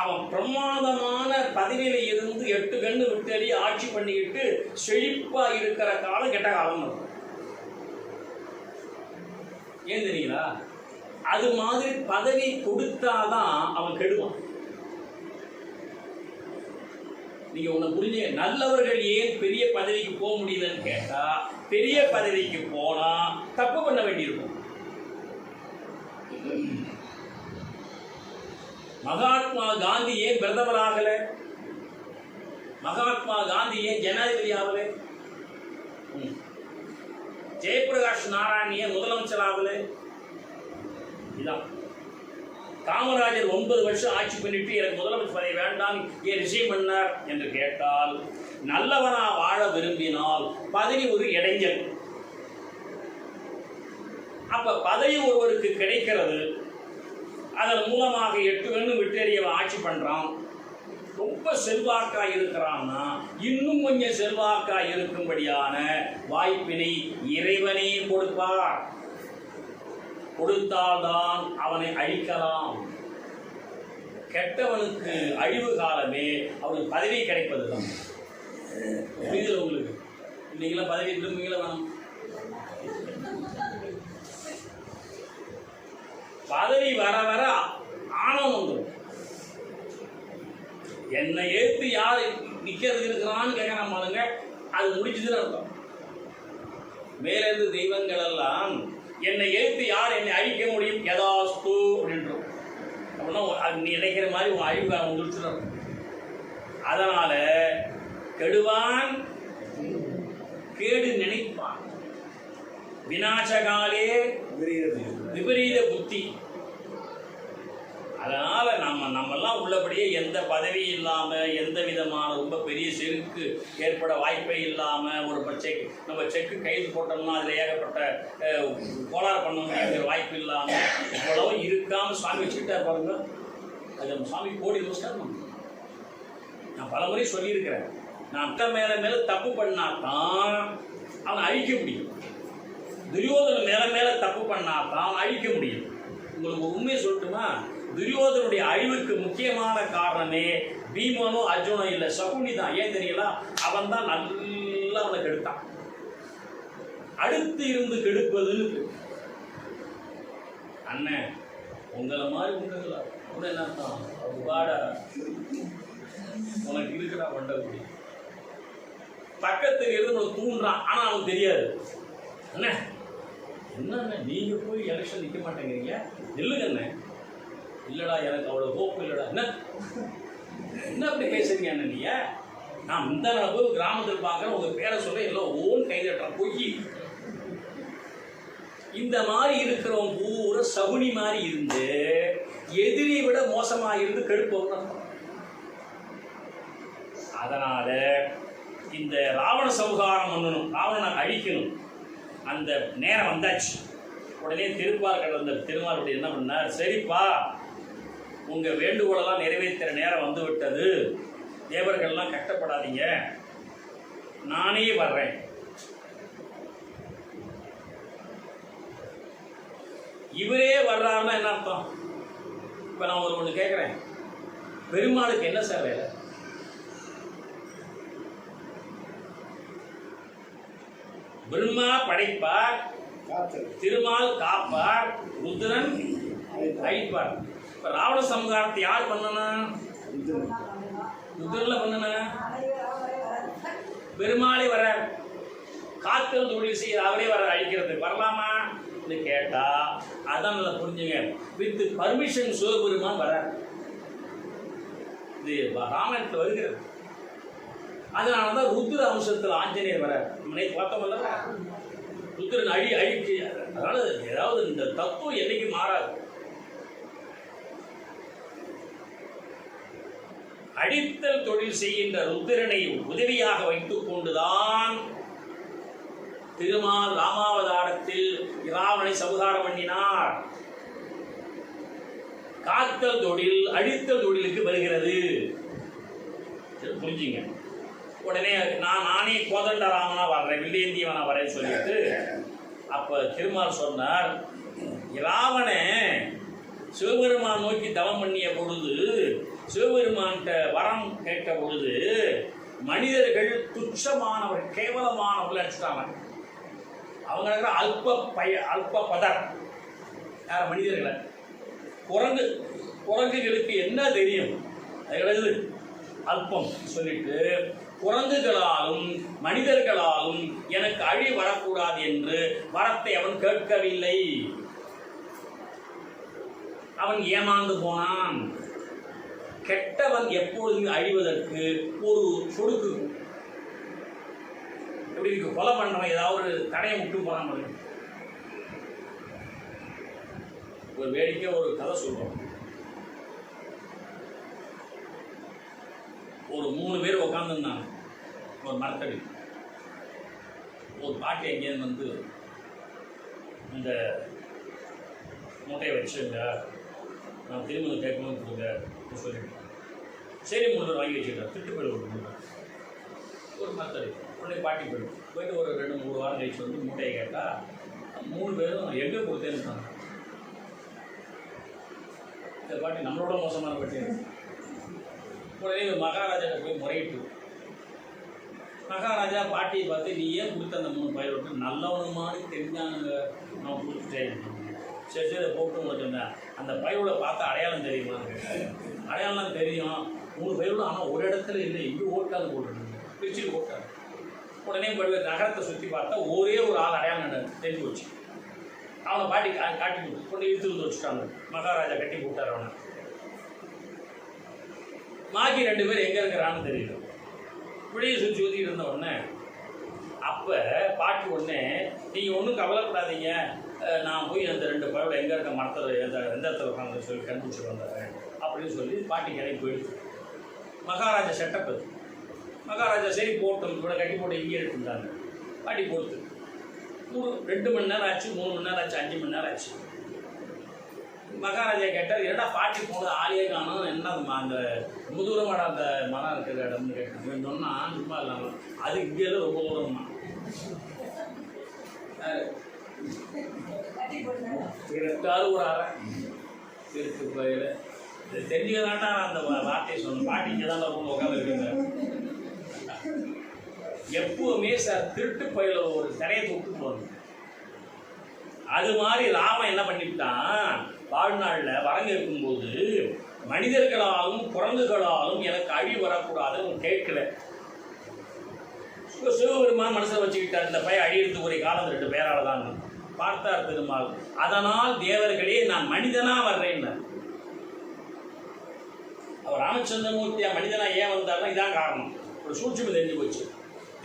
அவன் பிரமாதமான பதவியில இருந்து 8 கண்ணு விட்டறி ஆட்சி பண்ணிக்கிட்டு செழிப்பா இருக்கிற காலம் கெட்ட காலம் இருக்கும். ஏன் தெரியுங்களா? அது மாதிரி பதவி கொடுத்தாதான் அவன் கெடுவான். நீங்க ஒண்ணு புரிஞ்சு, நல்லவர்கள் ஏன் பெரிய பதவிக்கு போக முடியலன்னு கேட்டா, பெரிய பதவிக்கு போனா தப்பு பண்ண வேண்டியிருக்கும். மகாத்மா காந்தி ஏன் பிரதமர் ஆகல? மகாத்மா காந்தி ஏன் ஜனாதிபதி ஆகல? ஜெயபிரகாஷ் நாராயண் ஏன் முதலமைச்சர் ஆகல? இதான் காமராஜர் 9 வருஷம் ஆட்சி பண்ணிட்டு எனக்கு முதலமைச்சர் பதவி வேண்டாம் ஏன் ரிசைன் பண்ணார் என்று கேட்டால், நல்லவனா வாழ விரும்பினால் பதவி ஒரு இடைஞ்சல். அப்ப பதவி ஒருவருக்கு கிடைக்கிறது, அதன் மூலமாக 8 கண்ணு விட்டறியவன் ஆட்சி பண்றான். ரொம்ப செல்வாக்கா இருக்கிறான்னா இன்னும் கொஞ்சம் செல்வாக்கா இருக்கும்படியான வாய்ப்பினை இறைவனே கொடுப்பார். கொடுத்தால்தான் அவனை அழிக்கலாம். கெட்டவனுக்கு அழிவு காலமே அவனுக்கு பதவி கிடைப்பதுதான். புரியுது உங்களுக்கு? நீங்களாம் பதவி விரும்புவீங்களா? வேணும். பதவி வர வர ஆணவம் வந்துடும். என்னை ஏற்று யார் நிக்கிறது இருக்கிறான்னு கேட்கறான் பாருங்க, அது முடிச்சதுன்னு அர்த்தம். மேலிருந்து தெய்வங்கள் எல்லாம் என்னை ஏற்று யார் என்னை அழிக்க முடியும் யதாஸ்து அப்படின்றோம். அப்படின்னா நீ நினைக்கிற மாதிரி உன் அழிவு முடிச்சிடும். அதனால கெடுவான் கேடு நினைப்பான். விநாசகாலே விபரீத புத்தி. அதனால நம்மெல்லாம் உள்ளபடியே எந்த பதவி இல்லாமல் எந்த விதமான ரொம்ப பெரிய செருக்கு ஏற்பட வாய்ப்பே இல்லாமல் ஒரு செக்கு கைது போட்டோம்னா அதில் ஏகப்பட்ட கோளாறு பண்ண முடியுங்கிற வாய்ப்பு இல்லாமல் இவ்வளவு இருக்காமல் சுவாமி வச்சுக்கிட்டா பாருங்க. அது நம்ம சுவாமி கோடி நமஸ்காரம். நான் பல முறை சொல்லியிருக்கிறேன், நான் மேலே தப்பு பண்ணாதான் அவன் அழிக்க முடியும். துரியோதன மேலே தப்பு பண்ணாதான் அவன் அழிக்க முடியும். உங்களுக்கு உண்மையை சொல்லட்டுமா, துரியோதனுடைய அழிவுக்கு முக்கியமான காரணமே பீமனோ அர்ஜுனோ இல்லை, சகுனி தான். ஏன் தெரியல, அவன் தான் நல்லா அவனை கெடுத்தான். அடுத்து இருந்து கெடுப்பதுன்னு அண்ணன் உங்களை மாதிரி உண்டுங்களா கூட என்ன அர்த்தம்? வாடா உனக்கு இருக்கிறா வண்டகுடி பக்கத்துக்கு இருந்து உனக்கு தூண்டுறான், ஆனால் அவனுக்கு தெரியாது. அண்ணே என்னண்ணே நீங்கள் போய் எலெக்ஷன் நிற்க மாட்டேங்கிறீங்க, நில்லுங்க அண்ணே. இல்லைடா எனக்கு அவ்வளோ ஹோப்பு இல்லைடா. என்ன அப்படி பேசுறீங்க அண்ணன் நீங்க? நான் இந்த போய் கிராமத்தில் பார்க்குறேன், உங்கள் பேரை சொல்ல எல்லாம் ஓன் கைதட்டுறான் பொய். இந்த மாதிரி இருக்கிறவங்க பூரா சகுனி மாதிரி இருந்து எதிரியை விட மோசமாக இருந்து கெடுப்பவங்க. அதனால இந்த ராவண சம்ஹாரம் பண்ணணும், ராவணனை அழிக்கணும். அந்த நேரம் வந்தாச்சு. உடனே திருப்பார்கடல் வந்த திருமாலுடைய என்ன பண்ணார், சரிப்பா உங்கள் வேண்டுகோளெல்லாம் நிறைவேற்றுற நேரம் வந்து விட்டது, தேவர்கள்லாம் கஷ்டப்படாதீங்க, நானே வர்றேன். இவரே வர்றாருன்னா என்ன அர்த்தம்? இப்போ நான் ஒன்று கேட்குறேன், பெருமாளுக்கு என்ன சார் வேலை? பிரம்மா படைப்பார், திருமால் காப்பார், ருத்ரன் அழிப்பார். இப்போ ராவண சம்ஹாரத்தை யார் பண்ணணும்? ருத்ரன்ல பண்ணணும், பெருமாளே வர காத்தல் தொழில் செய்ய அவரே வர அழிக்கிறது வரலாமா கேட்டா அதான் நல்லா புரிஞ்சுங்க. வித் பர்மிஷன் சிவபெருமான் வர இது ராமாயணத்தில் வருகிறது. அதனாலதான் ருத்ர அம்சத்தில் ஆஞ்சநேயர் வர நேற்று பார்த்தோம்ல, ருத்ரன் அழிச்சு. அதனால ஏதாவது இந்த தத்துவம் என்னைக்கு மாறாது. அடித்தல் தொழில் செய்கின்ற ருத்ரனை உதவியாக வைத்துக் கொண்டுதான் திருமால் ராமாவதாரத்தில் ராவணனை சம்ஹாரம் பண்ணினார். காத்தல் தொழில் அழித்தல் தொழிலுக்கு வருகிறது, புரிஞ்சுங்க. உடனே நானே கோதண்ட ராமனா வர்றேன், வில்லேந்தியவனா வரேன்னு சொல்லிட்டு அப்ப திருமால் சொன்னார், ராவணன் சிவபெருமான் நோக்கி தவம் பண்ணிய பொழுது, சிவபெருமான்கிட்ட வரம் கேட்க பொழுது மனிதர்கள் துச்சமானவர்கள் கேவலமானவர்கள் அடிச்சுட்டாங்க. அவங்க அல்ப பதர் யார் மனிதர்களை, குரங்குகளுக்கு என்ன தெரியும், அது அல்பம் சொல்லிட்டு குரங்குகளாலும் மனிதர்களாலும் எனக்கு அழி வரக்கூடாது என்று வரத்தை அவன் கேட்கவில்லை. அவன் ஏமாந்து போனான். கெட்டவன் எப்பொழுதும் அழிவதற்கு ஒரு சொடுக்கு. எப்படி இருக்கு, கொலை பண்ணவன் ஏதாவது ஒரு தடையை விட்டு போறான். ஒரு வேடிக்கை ஒரு கதை சொல்றோம். ஒரு 3 பேர் உட்காந்துருந்தாங்க ஒரு மரத்தடி. ஒரு பாட்டி எங்கேயிருந்து வந்து இந்த மூட்டையை வச்சுங்க, நான் திரும்ப கேட்கணும்னு கொடுங்க சொல்லிட்டு, சரி 3 பேர் வாங்கி வச்சுக்கிட்டேன். திட்டு போயிடுவோம் ஒரு மரத்தடி. உடனே பாட்டி போயிட்டு ஒரு 2-3 வாரம் கழிச்சு வந்து மூட்டையை கேட்டால் 3 பேரும் எங்கே கொடுத்தேன்னு இந்த பாட்டி நம்மளோட மோசமான பாட்டி. உடனே மகாராஜா போய் முறையிட்டு, மகாராஜா பாட்டியை பார்த்து, நீ ஏன் கொடுத்த அந்த 3 பயிர் விட்டு நல்லவனு மாதிரி தெரிஞ்சானுங்க, நான் கொடுத்துட்டேன். சரி சரி அதை போட்டு உங்களுக்கு அந்த பயிரோட பார்த்து அடையாளம் தெரியுமா? அடையாளம் தெரியும். 3 பயிரோட ஆனால் ஒரு இடத்துல இல்லை, எங்கே ஓட்டாது போட்டுருங்க, பிரிச்சுட்டு ஓட்டாது. உடனே போய் நகரத்தை சுற்றி பார்த்தா ஒரே ஒரு ஆள் அடையாளம் தெரிஞ்சு வச்சு அவனை பாட்டி காட்டி கொண்டு இழுத்து வந்து வச்சுட்டாங்க. மகாராஜா கட்டி போட்டார் அவனை. மாக்கி 2 பேர் எங்கே இருக்கிறான்னு தெரியல. இப்படியே சுற்றி ஊற்றிட்டு இருந்த உடனே அப்போ பாட்டி உடனே, நீங்கள் ஒன்றும் கவலைப்படாதீங்க, நான் போய் அந்த 2 பழம் எங்கே இருக்க மரத்தில் எந்த இடத்துல உட்காந்து சொல்லி கண்டுபிடிச்சி வந்துடுறேன் அப்படின்னு சொல்லி பாட்டி கடைக்கு போயிடுச்சு. மகாராஜா செட்டப் அது. மகாராஜா சரி போட்டோம் கூட கட்டி போட்டு இங்கே எடுத்துட்டாங்க. பாட்டி போட்டு 2 மணி நேரம் ஆச்சு, 3 மணி நேரம் ஆச்சு, 5 மணி நேரம் ஆச்சு. மகாராஜா கேட்டார், என்னடா பாட்டி போனது ஆளையே காணும், என்ன அந்த முதுகுரமாட அந்த மரம் இருக்கிற இடம்னு கேட்டாங்க. சொன்னால் சும்மா இல்லாமல் அது இங்கேயில ரொம்ப தூரம்மா. இருக்காது ஒரு அறை இருக்கு பயில தெரிஞ்சுக்கதாண்டா அந்த வார்த்தையை சொன்னேன். பாட்டி இங்கே தான் ரொம்ப உட்காந்து இருக்குங்க. எப்பவுமே திருட்டு பயில ஒரு தரையை தொட்டு போகணும். அது மாதிரி ராமன் என்ன பண்ணிவிட்டான், வாழ்நாளில் வரங்க இருக்கும்போது மனிதர்களாலும் குரங்குகளாலும் எனக்கு அழிவு வரக்கூடாதுன்னு கேட்கல. சிவபெருமான் மனசில் வச்சுக்கிட்டார், இந்த பையன் அழியறதுக்கு ஒரு காலம் 2 பேரால் தான் பார்த்தார் பெருமாள். அதனால் தேவர்களே நான் மனிதனா வர்றேன். அவர் ராமச்சந்திரமூர்த்தியா மனிதனா ஏன் வந்தார்னா இதான் காரணம். ஒரு சூட்சுமம் தெரிஞ்சு போச்சு.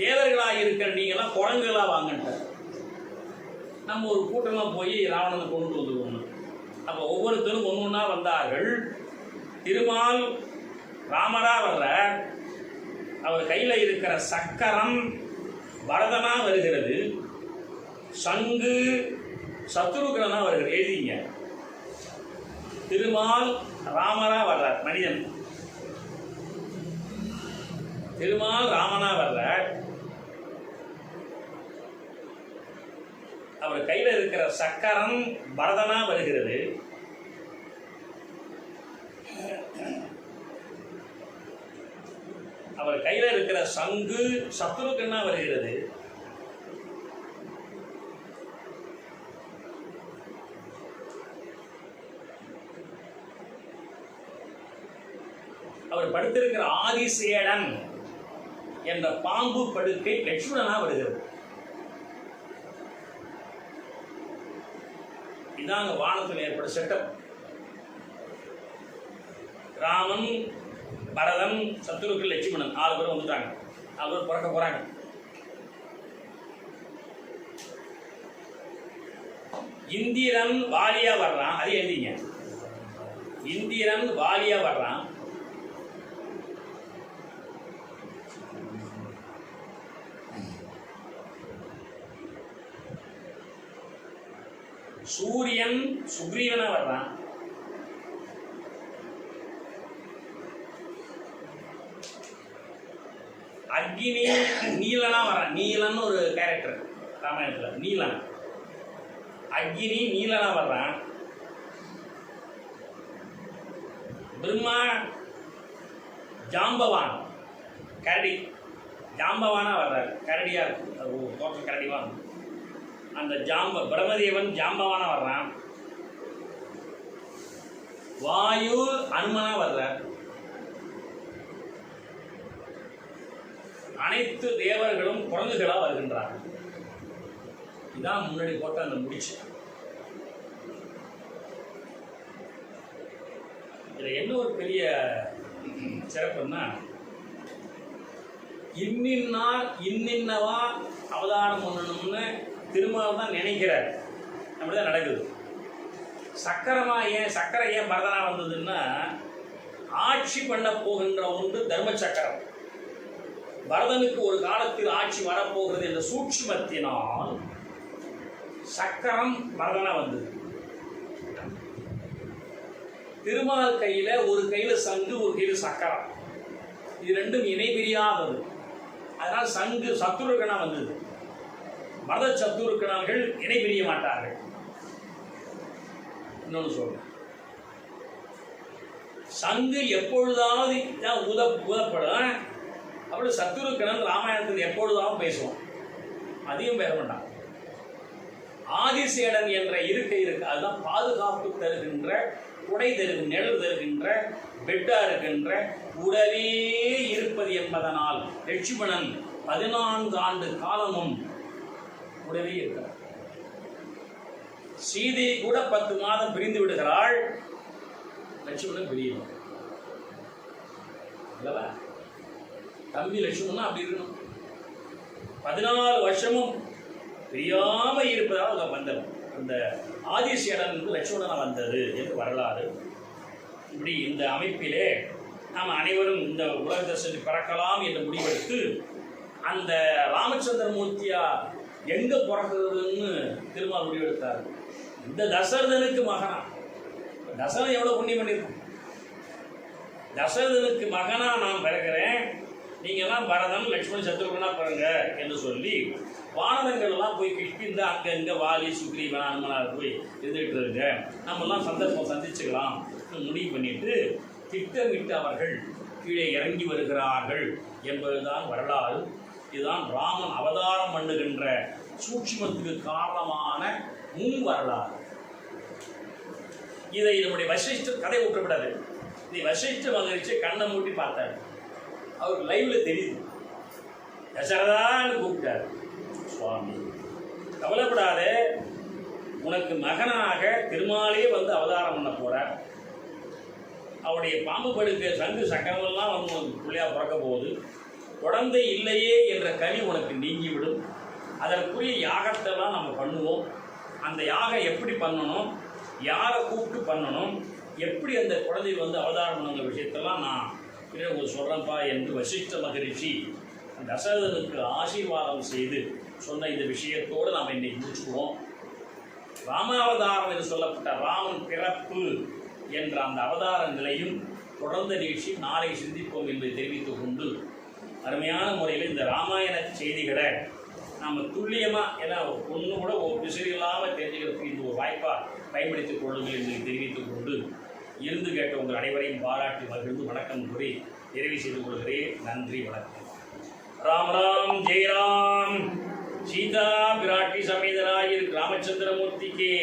தேவர்களாக இருக்கிற நீங்களாம் குரங்குகளாக வாங்கன்ட்டார். நம்ம ஒரு கூட்டமாக போய் ராவணனை கொண்டு வந்துடுவோம். அப்போ ஒவ்வொருத்தரும் ஒன்றா வந்தார்கள். திருமால் ராமரா வர்ற, அவர் கையில் இருக்கிற சக்கரம் பரதனா வருகிறது, சங்கு சத்ருகனா வருகிறது. எழுதிங்க. திருமால் ராமரா வர்றார் மனிதன், திருமால் ராமனா வர்றார். அவர் கையில் இருக்கிற சக்கரம் பரதனா வருகிறது, அவர் கையில் இருக்கிற சங்கு சத்ருகனா வருகிறது, அவர் படுத்திருக்கிற ஆதிசேடன் என்ற பாம்பு படுக்கை லட்சுமணனா வருகிறது. இதாங்க வானத்தில் ஏற்பட்ட செட்டப். ராமன், பரதன், சத்ருக்கள், லட்சுமணன் 4 பேரும் வந்துட்டாங்க. 4 பேர் பிறக்க போறாங்க. இந்திரன் வாலியா வர்றான். அது எழுதிங்க. இந்திரன் வாலியா வர்றான். சூரியன் சுக்ரீவனா வர்றான். அக்னி நீலனா வர்றான். நீலன் ஒரு கேரக்டர் ராமாயணத்தில். நீலன் அக்னி நீலனா வர்றான். பிரம்மா ஜாம்பவான் கரடி ஜாம்பவானா வர்றார். கரடியா இருக்கு, தோற்றம் கரடிவான். அந்த பிரம்மதேவன் ஜாம்பவானா வர்றான். வாயு அனுமனா வர்றார். அனைத்து தேவர்களும் குரங்குகளா வருகின்றார்கள். இதான் முன்னாடி போட்ட அந்த முடிச்சு. இதுல என்ன ஒரு பெரிய சிறப்புன்னா, இன்னின்னார் இன்னின்னவா அவதாரம் பண்ணணும்னு திருமால் தான் நினைக்கிறார். அப்படிதான் நடக்குது. சக்கரை ஏன் பரதனா வந்ததுன்னா, ஆட்சி பண்ண போகின்ற ஒன்று தர்ம சக்கரம். பரதனுக்கு ஒரு காலத்தில் ஆட்சி வரப்போகிறது என்ற சூட்சுமத்தினால் சக்கரம் பரதனா வந்தது. திருமால் கையில ஒரு கையில சங்கு, ஒரு கையில சக்கரம். இது ரெண்டும் இணை பிரியாதது. அதனால் சங்கு சத்துருக்கனா வந்தது. மத சத்துருக்கணர்கள் இணை பிரிய மாட்டார்கள். இன்னொன்று சொல்றேன், சங்கு எப்பொழுதாவது ஊதப்படும். அப்படி சத்துருக்கணன் ராமாயணத்தில் எப்பொழுதாவது பேசுவோம், அதிகம் பேச மாட்டான். ஆதிசேடன் என்ற இருக்கை இருக்கு. அதுதான் பாதுகாப்பு தருகின்ற, குடை தருகின்ற, நிழல் தருகின்ற, பெட்டா இருக்கின்ற, உடலே இருப்பது என்பதனால் லட்சுமணன் 14 ஆண்டு காலமும் உடனே இருக்கிறார். சீதை கூட 10 மாதம் பிரிந்து விடுகிறாள். லட்சுமணன் பிரியணும் இல்லவா? தம்பி லட்சுமணன் அப்படி இருக்கணும். 14 வருஷமும் பிரியாம இருப்பதாக வந்தவன். அந்த ஆதிசேடன் லட்சுமணனா வந்தது என்று வரலாறு. இப்படி இந்த அமைப்பிலே நாம் அனைவரும் இந்த உலகத்தை சென்று பிறக்கலாம் என்று முடிவெடுத்து அந்த ராமச்சந்திரமூர்த்தியா எங்கே பிறக்கிறதுன்னு திருமால் முடிவெடுத்தார். இந்த தசரதனுக்கு மகனா, தசரதன் எவ்வளோ புண்ணியம் பண்ணியிருக்கோம். தசரதனுக்கு மகனா நான் பிறக்கிறேன், நீங்கள்லாம் பரதன் லட்சுமணன் சத்ருகனா பிறங்க என்று சொல்லி வானரங்கள்லாம் போய் கிஷ்கிந்த அங்கே இங்கே வாலி சுக்ரீவன் அனுமனார் போய் இருந்துகிட்டு இருங்க, நம்மெல்லாம் சந்தர்ப்பம் சந்திச்சுக்கலாம் முடிவு பண்ணிட்டு திட்டமிட்டு அவர்கள் கீழே இறங்கி வருகிறார்கள் என்பதுதான் வரலாறு. இதுதான் ராமன் அவதாரம் பண்ணுகின்ற சூட்சுமத்துக்கு காரணமான முன் வரலாறு. இதை நம்முடைய வசிஷ்டர் கதை விட்டுவிடாது. இதை வசிஷ்ட மகிழ்ச்சி கண்ணை மூட்டி பார்த்தார். அவர் லைவ்ல தெரியுது. தசரதான்னு கூப்பிட்டார். சுவாமி கவலைப்படாத, உனக்கு மகனாக திருமாலே வந்து அவதாரம் பண்ண போறார். அவருடைய பாம்பு படுக்க சங்கு சக்கரமெல்லாம் வந்து உனக்கு பிள்ளையா பிறக்க போகுது. குழந்தை இல்லையே என்ற கனி உனக்கு நீங்கிவிடும். அதற்குரிய யாகத்தெல்லாம் நம்ம பண்ணுவோம். அந்த யாகம் எப்படி பண்ணணும், யாரை கூப்பிட்டு பண்ணணும், எப்படி அந்த குழந்தை வந்து அவதாரம் பண்ணுங்கிற விஷயத்தெல்லாம் நான் உங்களுக்கு சொல்கிறேன்ப்பா என்று வசிஷ்ட மகரிஷி தசரதனுக்கு ஆசீர்வாதம் செய்து சொன்ன இந்த விஷயத்தோடு நாம் இன்னைக்கு முடிச்சுக்குவோம். ராமாவதாரம் என்று சொல்லப்பட்ட ராமன் பிறப்பு என்ற அந்த அவதார நிலையும் தொடர்ந்த நிகழ்ச்சி நாளை சிந்திப்போம் என்பதை தெரிவித்துக் கொண்டு, அருமையான முறையில் இந்த ராமாயண செய்திகளை நம்ம துல்லியமாக, ஏன்னா ஒன்று கூட ஒரு பிசிறு இல்லாமல் தெரிஞ்சுக்கிறதுக்கு இந்த ஒரு வாய்ப்பாக பயன்படுத்திக் கொள்ளுங்கள் என்பதை தெரிவித்துக் கொண்டு, இருந்து கேட்ட உங்கள் அனைவரையும் பாராட்டி மகிழ்ந்து வணக்கம் கூறி நிறைவு செய்து கொள்கிறேன். நன்றி, வணக்கம். ராம் ராம் ஜெய் ராம். சீதா பிராட்டி சமேதராயர் ராமச்சந்திரமூர்த்திக்கே.